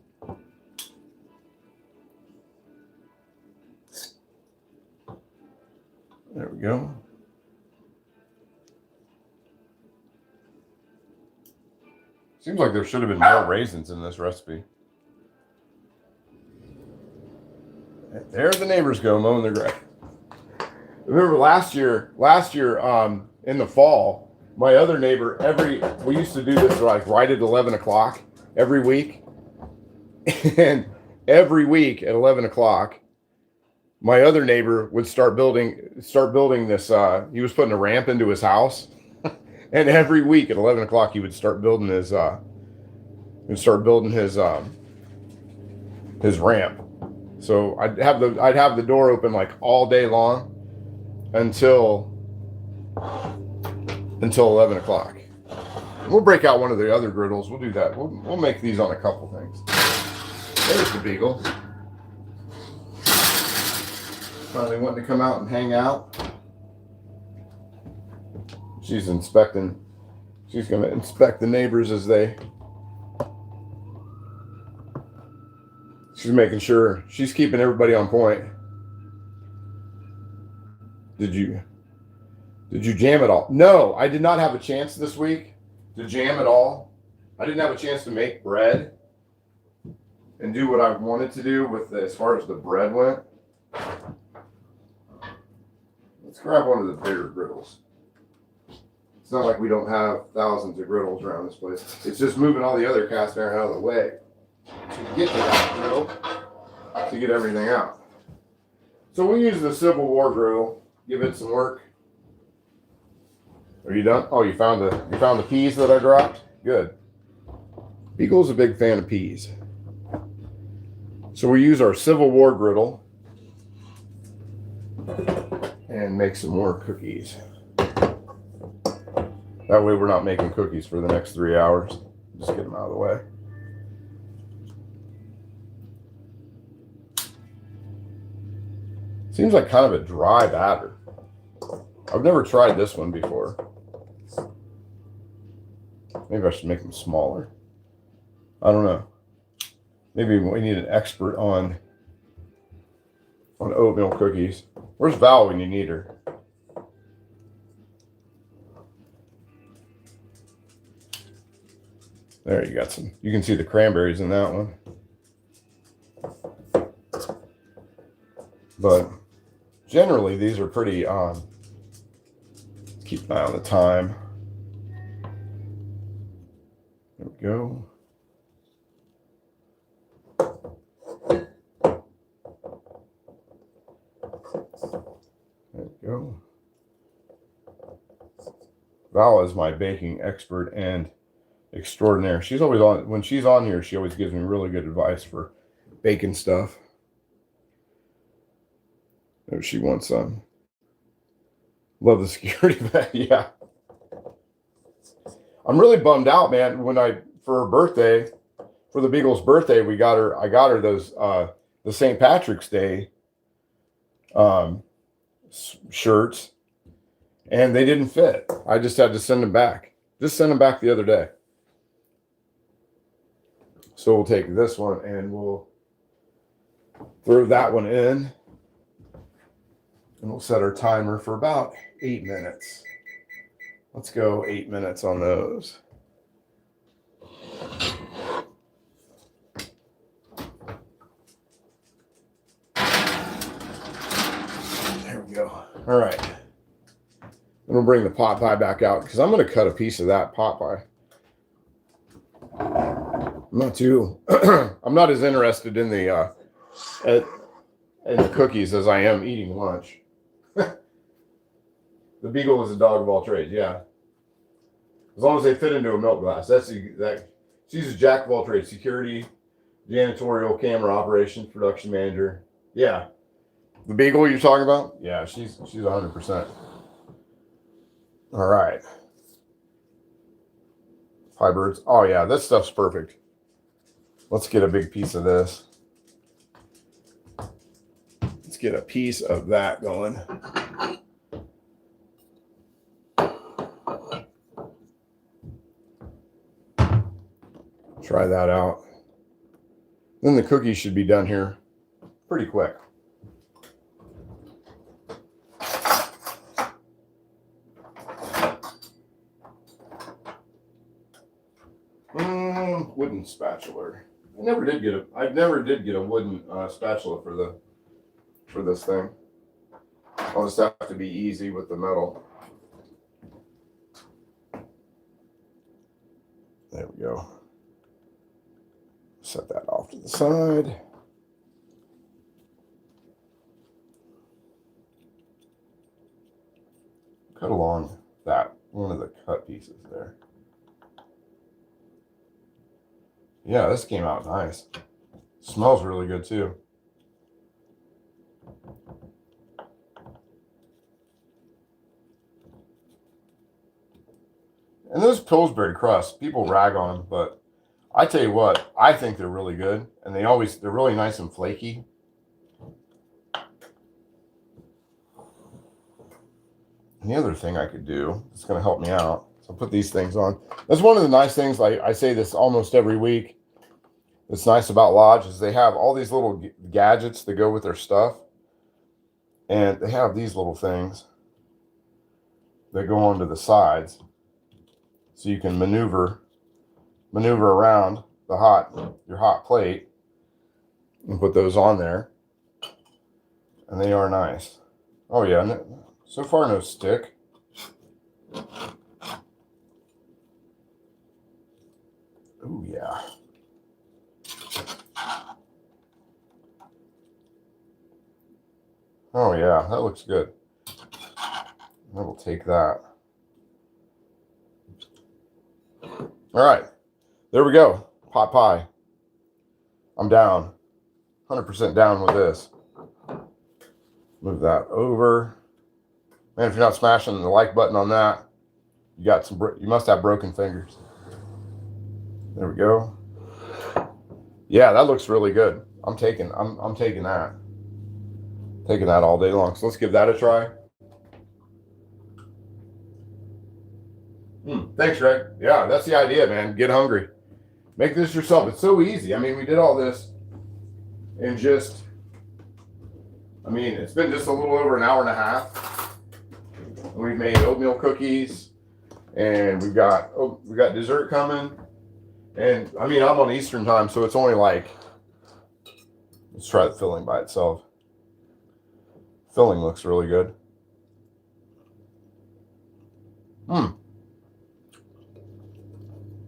Speaker 1: There we go. Seems like there should have been more raisins in this recipe. And there the neighbors go mowing their grass. Remember last year in the fall, my other neighbor, we used to do this like right at 11 o'clock every week. And every week at 11 o'clock, my other neighbor would start building this. He was putting a ramp into his house. And every week at 11 o'clock, he would start building his ramp. So I'd have the door open like all day long. until 11 o'clock. We'll break out one of the other griddles. We'll do that. We'll make these on a couple things. There's the beagle. Finally wanting to come out and hang out. She's inspecting. She's going to inspect the neighbors as they. She's making sure. She's keeping everybody on point. Did you jam it all? No, I did not have a chance this week to jam it all. I didn't have a chance to make bread and do what I wanted to do with as far as the bread went. Let's grab one of the bigger griddles. It's not like we don't have thousands of griddles around this place. It's just moving all the other cast iron out of the way to get to that griddle to get everything out. So we'll use the Civil War griddle. Give it some work. Are you done? Oh, you found the peas that I dropped? Good. Beagle's a big fan of peas. So we use our Civil War griddle and make some more cookies. That way we're not making cookies for the next 3 hours. Just get them out of the way. Seems like kind of a dry batter. I've never tried this one before. Maybe I should make them smaller. I don't know. Maybe we need an expert on oatmeal cookies. Where's Val when you need her? There, you got some. You can see the cranberries in that one. But generally, these are pretty, keep an eye on the time. There we go. There we go. Val is my baking expert and extraordinaire. She's always on. When she's on here, she always gives me really good advice for baking stuff. Oh, she wants some. Love the security bag. Yeah. I'm really bummed out, man. For her birthday, for the Beagle's birthday, I got her those the St. Patrick's Day shirts, and they didn't fit. I just had to send them back. Just sent them back the other day. So we'll take this one and we'll throw that one in. And we'll set our timer for about 8 minutes. Let's go 8 minutes on those. There we go. All right. Then we'll bring the pot pie back out because I'm going to cut a piece of that pot pie. I'm not as interested in the cookies as I am eating lunch. The Beagle is a dog of all trades, yeah. As long as they fit into a milk glass. She's a jack of all trades: security, janitorial, camera operations, production manager. Yeah. The Beagle you're talking about? Yeah, she's 100%. All right. Fibers. Oh yeah, this stuff's perfect. Let's get a big piece of this. Let's get a piece of that going. Try that out. Then the cookies should be done here pretty quick. Wooden spatula. I never did get a wooden spatula for this thing. I'll just have to be easy with the metal. There we go. Set that off to the side. Cut along that one of the cut pieces there. Yeah, this came out nice. Smells really good too. And those Pillsbury crusts, people rag on them, but I tell you what, I think they're really good, and they're really nice and flaky. And the other thing I could do that's going to help me out, so I'll put these things on. That's one of the nice things. I say this almost every week. That's nice about Lodge is they have all these little gadgets that go with their stuff, and they have these little things that go onto the sides, so you can maneuver around your hot plate, and put those on there, and they are nice. Oh yeah, so far no stick. Oh yeah. Oh yeah, that looks good. I will take that. All right, there we go. Pot pie. I'm down. 100% down with this. Move that over. Man, if you're not smashing the like button on that, you must have broken fingers. There we go. Yeah, that looks really good. I'm taking that. Taking that all day long. So let's give that a try. Thanks, Greg. Yeah, that's the idea, man. Get hungry. Make this yourself. It's so easy. I mean, we did all this in it's been just a little over an hour and a half. We've made oatmeal cookies, and we've got dessert coming. And I mean, I'm on Eastern time, so it's only like, let's try the filling by itself. Filling looks really good. Man,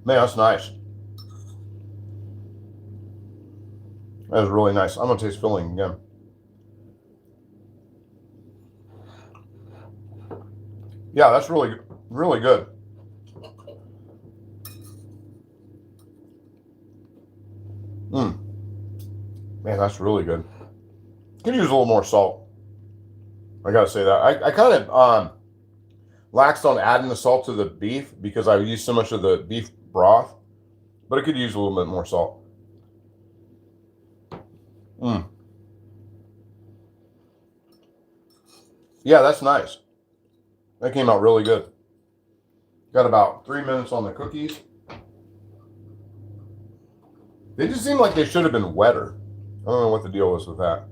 Speaker 1: that's nice. That is really nice. I'm gonna taste filling again. Yeah, that's really good. Man, that's really good. Could use a little more salt. I gotta say that. I kind of laxed on adding the salt to the beef because I used so much of the beef broth, but it could use a little bit more salt. Yeah, that's nice. That came out really good. Got about 3 minutes on the cookies. They just seem like they should have been wetter. I don't know what the deal was with that.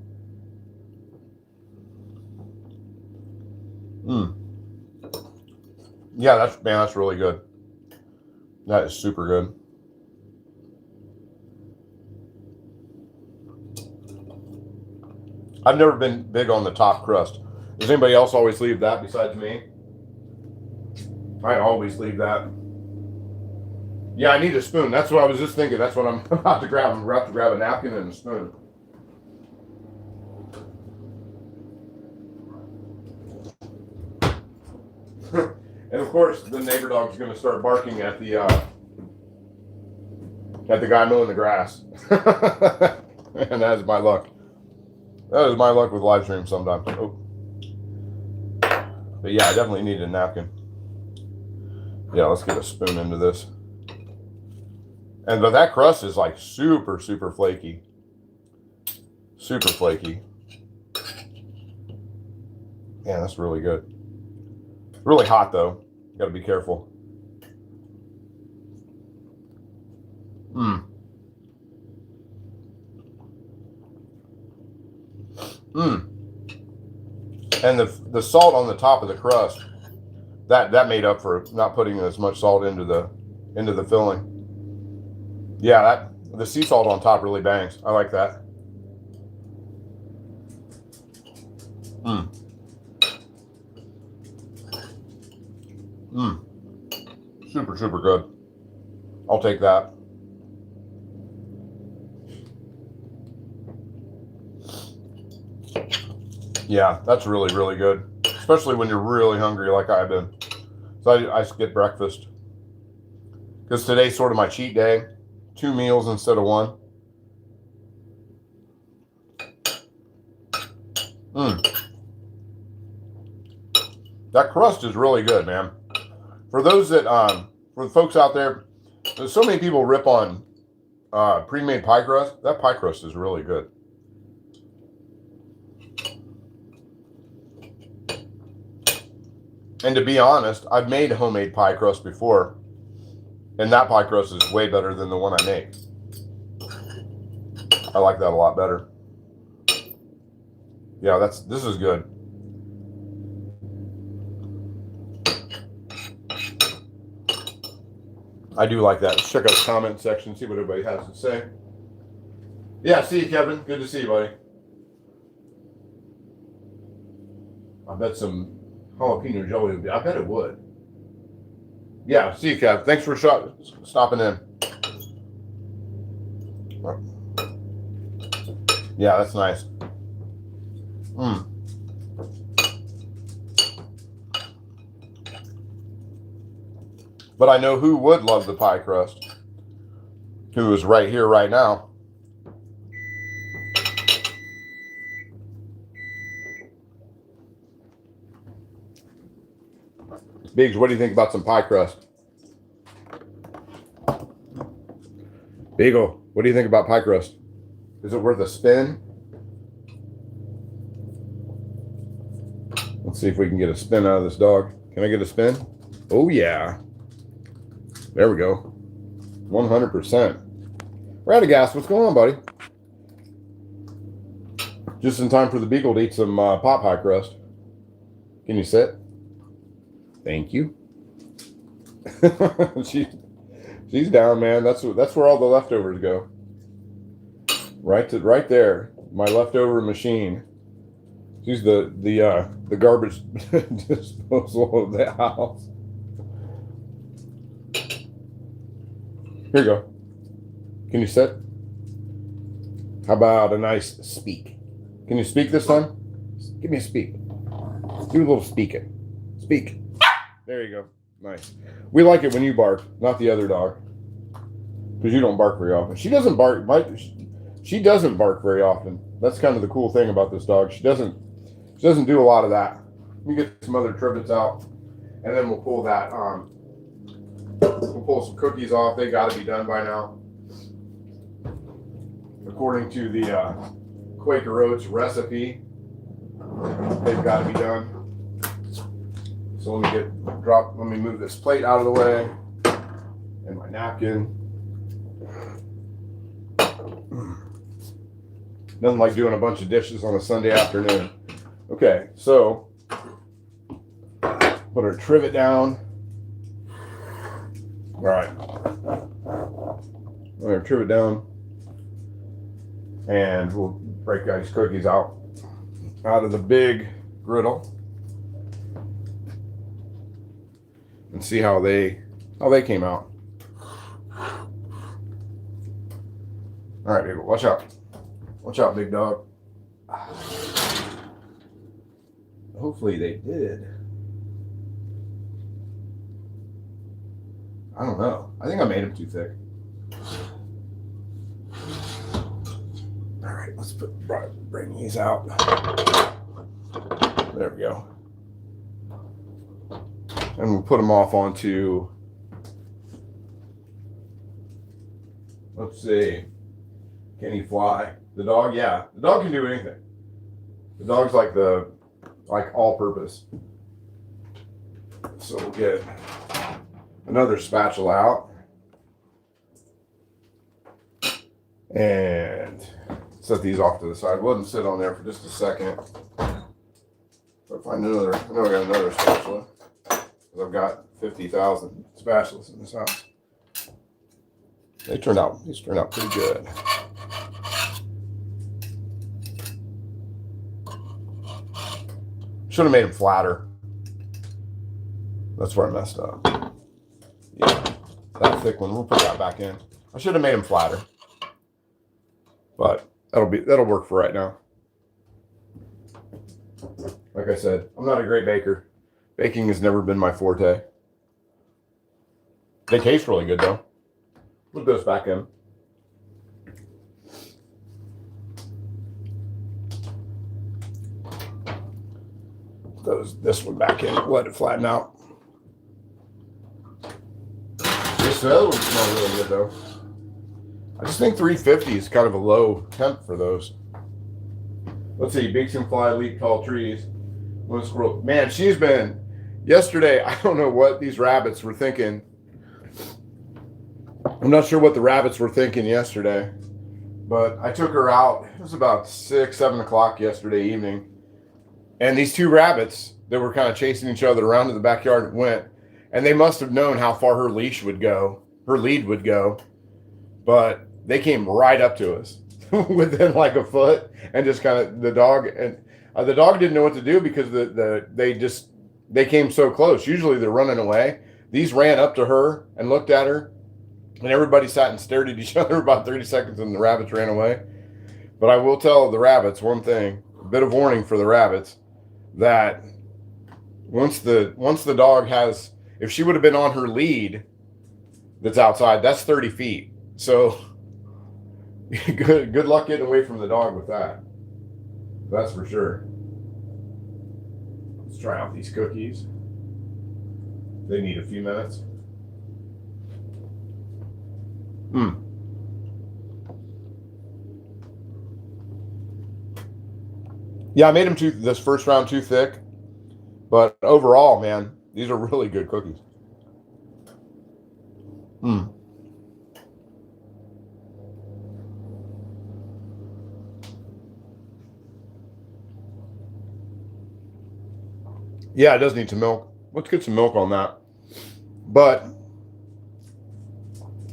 Speaker 1: Yeah, that's really good. That is super good. I've never been big on the top crust. Does anybody else always leave that besides me? I always leave that. Yeah, I need a spoon. That's what I was just thinking. That's what I'm about to grab. I'm about to grab a napkin and a spoon. And of course, the neighbor dog's going to start barking at the guy mowing the grass. And that is my luck. That is my luck with live streams sometimes. Oh. But yeah, I definitely need a napkin. Yeah, let's get a spoon into this. But that crust is like super, super flaky. Super flaky. Man, that's really good. Really hot though. Got to be careful. And the salt on the top of the crust, that made up for not putting as much salt into the filling. Yeah, the sea salt on top really bangs. I like that. Super, super good. I'll take that. Yeah, that's really, really good. Especially when you're really hungry like I've been. So I skip breakfast. Because today's sort of my cheat day. 2 meals instead of 1. That crust is really good, man. For those that for the folks out there, there's so many people rip on pre-made pie crust. That pie crust is really good. And to be honest, I've made homemade pie crust before, and that pie crust is way better than the one I make. I like that a lot better. Yeah, this is good. I do like that. Let's check out the comment section, see what everybody has to say. Yeah, see you, Kevin. Good to see you, buddy. I bet some jalapeno jelly would be. I bet it would. Yeah, see you, Kev. Thanks for stopping in. Yeah, that's nice. But I know who would love the pie crust. Who is right here, right now. Biggs, what do you think about some pie crust? Beagle, what do you think about pie crust? Is it worth a spin? Let's see if we can get a spin out of this dog. Can I get a spin? Oh, yeah. There we go. 100%. We're out of gas. What's going on, buddy? Just in time for the Beagle to eat some pot pie crust. Can you sit? Thank you. She's down, man. That's where all the leftovers go. Right there. My leftover machine. She's the garbage disposal of the house. Here you go. Can you sit? How about a nice speak? Can you speak this time? Give me a speak. Do a little speaking. Speak. There you go. Nice. We like it when you bark, not the other dog. Because you don't bark very often. She doesn't bark. She doesn't bark very often. That's kind of the cool thing about this dog. She doesn't do a lot of that. We get some other trivets out, and then we'll pull that. We'll pull some cookies off. They got to be done by now, according to the Quaker Oats recipe. They've got to be done. So let me move this plate out of the way and my napkin. Nothing like doing a bunch of dishes on a Sunday afternoon. Okay, so put our trivet down. All right. Put our trivet down. And we'll break these cookies out of the big griddle and see how they came out. All right, baby, watch out. Watch out, big dog. Hopefully they did. I don't know. I think I made them too thick. All right, let's bring these out. There we go. And we'll put them off onto, let's see, can he fly? The dog, yeah. The dog can do anything. The dog's like all purpose. So we'll get another spatula out. And set these off to the side. We'll let them sit on there for just a second. So find another, I know I got another spatula. Because I've got 50,000 spatulas in this house. These turned out pretty good. Should have made them flatter. That's where I messed up. Yeah, that thick one. We'll put that back in. I should have made them flatter, but that'll work for right now. Like I said, I'm not a great baker. Baking has never been my forte. They taste really good though. Put those back in. This one back in, let it flatten out. the other ones smell really good though. I just think 350 is kind of a low temp for those. Let's see, big and fly, leap tall trees. One squirrel. Man, she's been. Yesterday, I don't know what these rabbits were thinking. I'm not sure what the rabbits were thinking yesterday, but I took her out. It was about 6, 7 o'clock yesterday evening, and these two rabbits that were kind of chasing each other around in the backyard went, and they must have known how far her leash would go, her lead would go, but they came right up to us within like a foot, and just kind of the dog didn't know what to do because they came so close. Usually they're running away. These ran up to her and looked at her, and everybody sat and stared at each other about 30 seconds, and the rabbits ran away. But I will tell the rabbits one thing, a bit of warning for the rabbits, that once the dog has, if she would have been on her lead that's outside, that's 30 feet. So good luck getting away from the dog with that. That's for sure. Let's try out these cookies. They need a few minutes. Yeah, I made them this first round too thick, but overall, man, these are really good cookies. Yeah, it does need some milk. Let's get some milk on that. But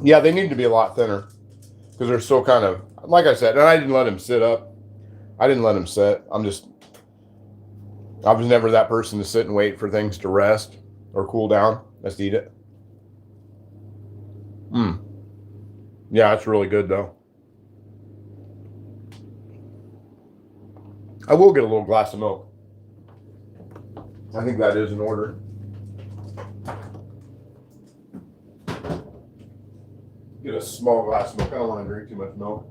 Speaker 1: yeah, they need to be a lot thinner because they're still kind of, like I said, and I didn't let him sit up. I didn't let him sit. I was never that person to sit and wait for things to rest or cool down. Let's eat it. Yeah, it's really good though. I will get a little glass of milk. I think that is in order. Get a small glass of milk. I don't want to drink too much milk.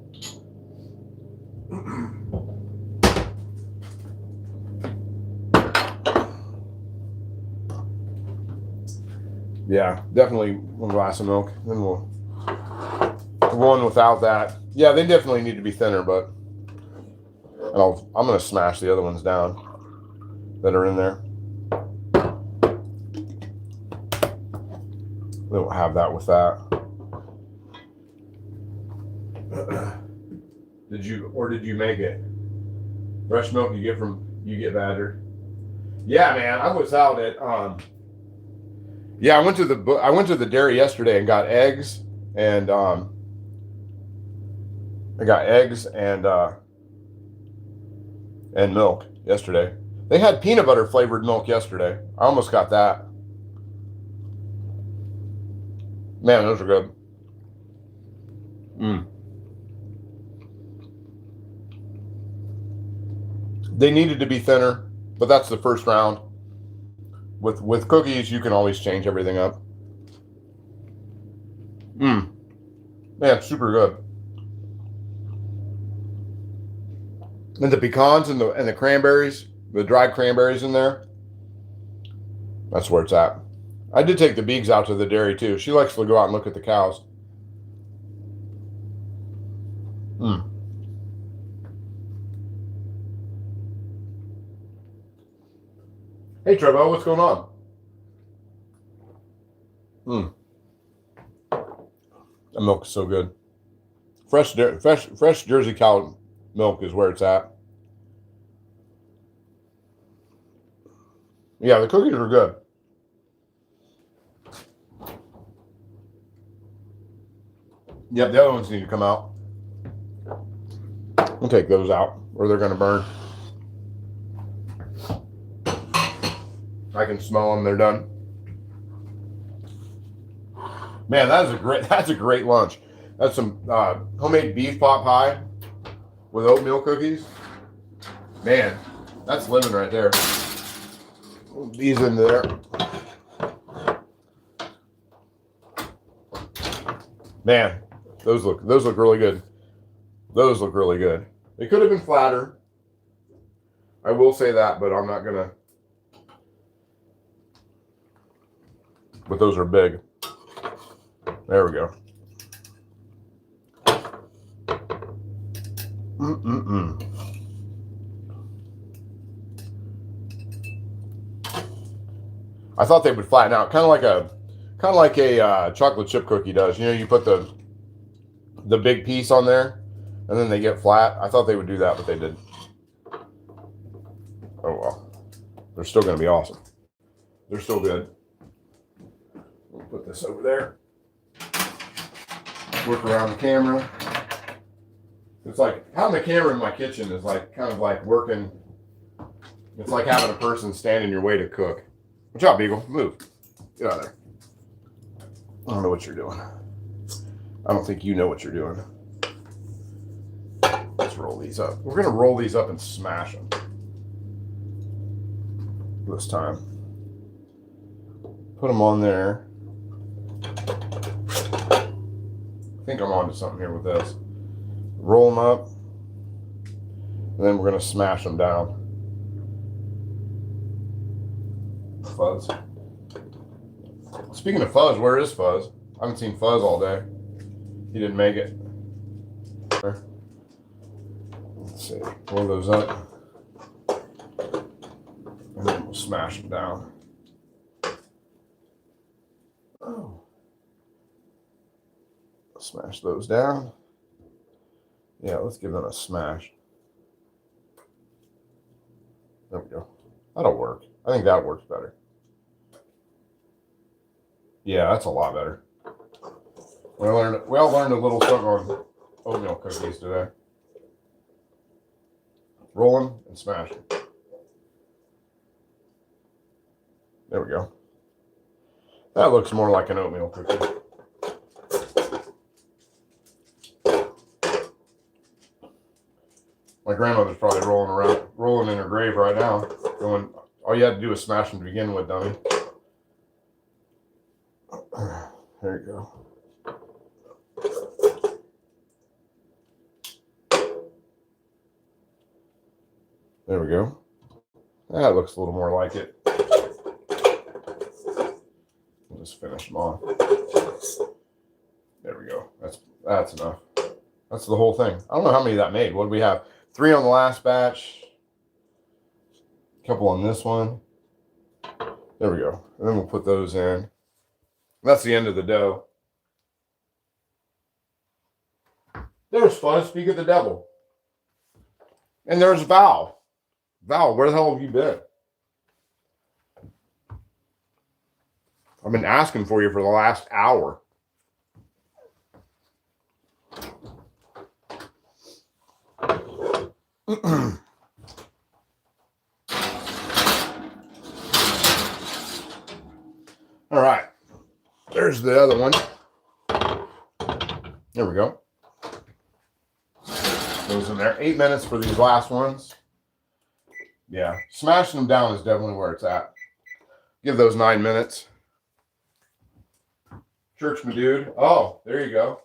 Speaker 1: Yeah, definitely one glass of milk. Then we'll one without that. Yeah, they definitely need to be thinner, but I'm gonna smash the other ones down that are in there. We don't have that with that. Did you make it? Fresh milk you get badger. Yeah, man, I was out at yeah, I went to the dairy yesterday and got eggs and and milk yesterday. They had peanut butter flavored milk yesterday. I almost got that. Man, those are good. They needed to be thinner, but that's the first round. With cookies, you can always change everything up. Man, super good. And the pecans and the cranberries, the dried cranberries in there, that's where it's at. I did take the Beegs out to the dairy too. She likes to go out and look at the cows. Hey Trevo, what's going on? The milk is so good. Fresh Jersey cow milk is where it's at. Yeah, the cookies are good. Yep, the other ones need to come out. We'll take those out or they're going to burn. I can smell them. They're done. Man, that's a great lunch. That's some homemade beef pot pie with oatmeal cookies. Man, that's living right there. These in there. Man, those look really good. Those look really good. They could have been flatter. I will say that, but I'm not gonna. But those are big. There we go. I thought they would flatten out, kind of like a chocolate chip cookie does. You know, you put the big piece on there, and then they get flat. I thought they would do that, but they didn't. Oh well, they're still going to be awesome. They're still good. We'll put this over there. Work around the camera. It's like having a camera in my kitchen is like kind of like working. It's like having a person stand in your way to cook. Good job, Beagle. Move. Get out of there. I don't know what you're doing. I don't think you know what you're doing. Let's roll these up. We're going to roll these up and smash them this time. Put them on there. I think I'm onto something here with this. Roll them up. And then we're going to smash them down. Fuzz. Speaking of Fuzz, where is Fuzz? I haven't seen Fuzz all day. He didn't make it. Let's see. Roll those up. And then we'll smash them down. Oh. Smash those down. Yeah, let's give them a smash. There we go. That'll work. I think that works better. Yeah, that's a lot better. We all learned a little something on oatmeal cookies today. Roll them and smash them. There we go. That looks more like an oatmeal cookie. My grandmother's probably rolling in her grave right now. Going, all you had to do was smash them to begin with, dummy. There you go. There we go. That looks a little more like it. We'll just finish them off. There we go. That's enough. That's the whole thing. I don't know how many that made. What did we have? 3 on the last batch. A couple on this one. There we go. And then we'll put those in. That's the end of the dough. There's Fuzz, speak of the devil. And there's Val. Val, where the hell have you been? I've been asking for you for the last hour. All right. There's the other one. There we go. Goes in there. 8 minutes for these last ones. Yeah. Smashing them down is definitely where it's at. Give those 9 minutes. Church, my dude. Oh, there you go.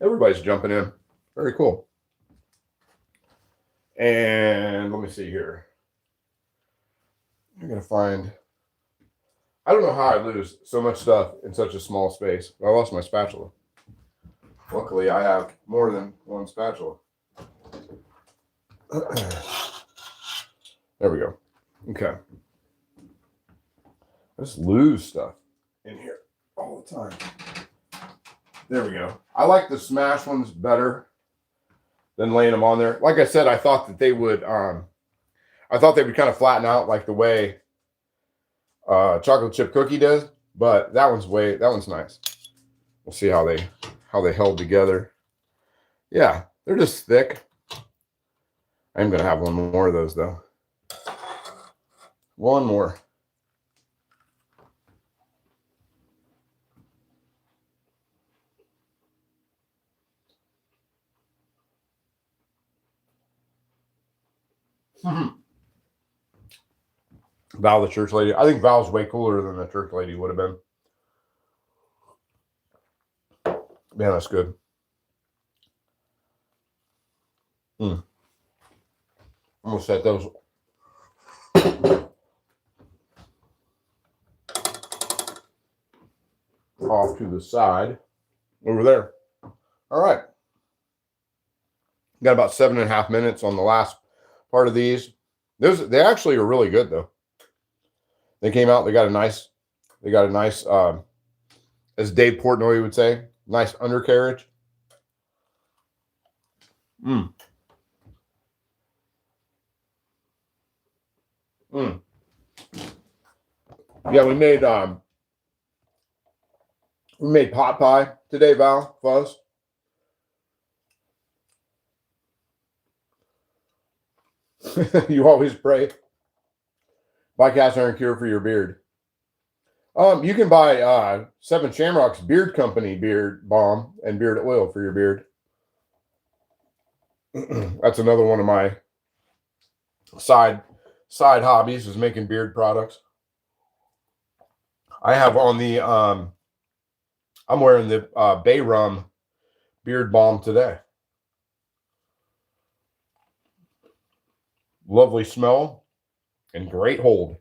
Speaker 1: Everybody's jumping in. Very cool. And let me see here. I'm going to find... I don't know how I lose so much stuff in such a small space. I lost my spatula. Luckily, I have more than one spatula. There we go. Okay. I just lose stuff in here all the time. There we go. I like the smash ones better than laying them on there. Like I said, I thought that they would kind of flatten out like the way chocolate chip cookie does, but that one's nice. We'll see how they held together. Yeah, they're just thick. I'm gonna have one more of those though. One more. Val, the church lady. I think Val's way cooler than the church lady would have been. Man, that's good. I'm gonna set those. off to the side over there. All right. Got about 7.5 minutes on the last part of these. They actually are really good though. They came out, they got a nice, as Dave Portnoy would say, nice undercarriage. Mm. Mm. Yeah, we made pot pie today, Val, Fuzz. You always pray. Buy cast iron cure for your beard. You can buy Seven Shamrocks Beard Company beard balm and beard oil for your beard. That's another one of my side hobbies is making beard products. I have on the I'm wearing the Bay Rum beard balm today. Lovely smell and great hold.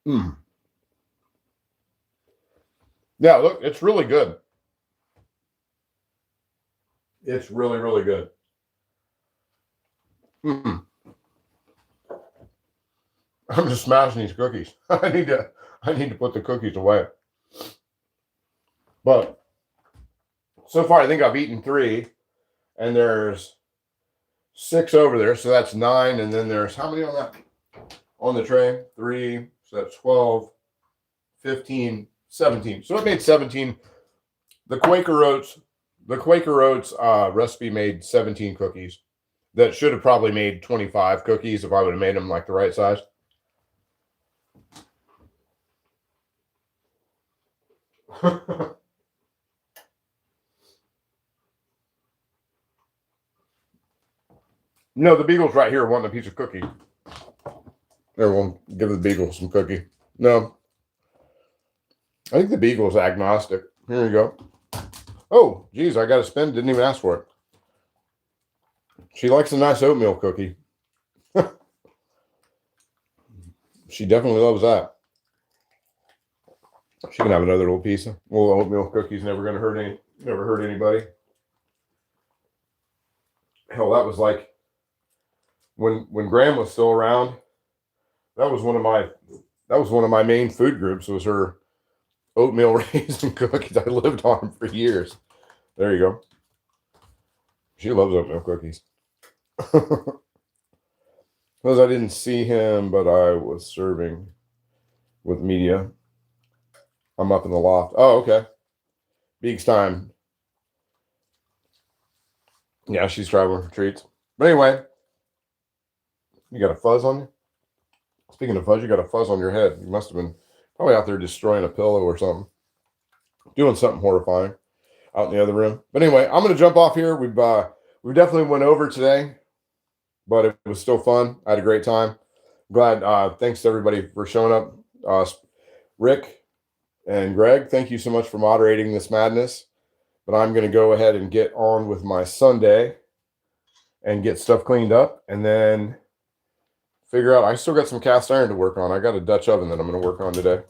Speaker 1: Mm. Yeah, look, it's really good. It's really, really good. Mm. I'm just smashing these cookies. I need to put the cookies away. But so far, I think I've eaten 3, and there's 6 over there, so that's 9, and then there's how many on the tray? 3, so that's 12, 15, 17. So it made 17. The Quaker Oats recipe made 17 cookies. That should have probably made 25 cookies if I would have made them like the right size. No, the Beagle's right here wanting a piece of cookie. Everyone give the Beagle some cookie. No. I think the Beagle's agnostic. Here you go. Oh, geez, I got to spin. Didn't even ask for it. She likes a nice oatmeal cookie. She definitely loves that. She can have another little piece. Well, oatmeal cookie's never going to hurt anybody. Hell, that was like when Graham was still around. That was one of my main food groups. Was her oatmeal raisin cookies. I lived on them for years. There you go. She loves oatmeal cookies. Because I didn't see him, but I was serving with media. I'm up in the loft. Oh, okay. Beak's time. Yeah, she's traveling for treats. But anyway, you got a fuzz on you? Speaking of fuzz, you got a fuzz on your head. You must have been probably out there destroying a pillow or something. Doing something horrifying out in the other room. But anyway, I'm going to jump off here. We definitely went over today, but it was still fun. I had a great time. Glad. Thanks to everybody for showing up. Rick and Greg, thank you so much for moderating this madness. But I'm going to go ahead and get on with my Sunday and get stuff cleaned up, and then figure out. I still got some cast iron to work on. I got a Dutch oven that I'm going to work on today.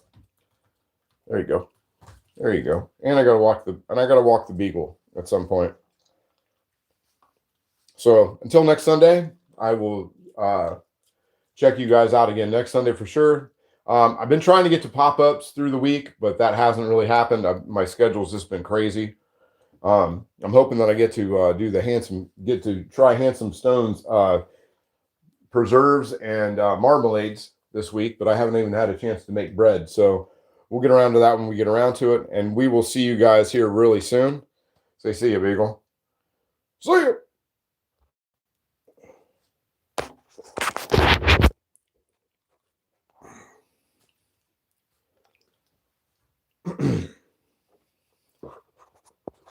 Speaker 1: There you go. There you go. And I got to walk the Beagle at some point. So until next Sunday, I will check you guys out again next Sunday for sure. I've been trying to get to pop-ups through the week, but that hasn't really happened. My schedule's just been crazy. I'm hoping that I get to try Handsome Stone's preserves and marmalades this week, but I haven't even had a chance to make bread. So we'll get around to that when we get around to it, and we will see you guys here really soon. Say see you, Beagle. See you.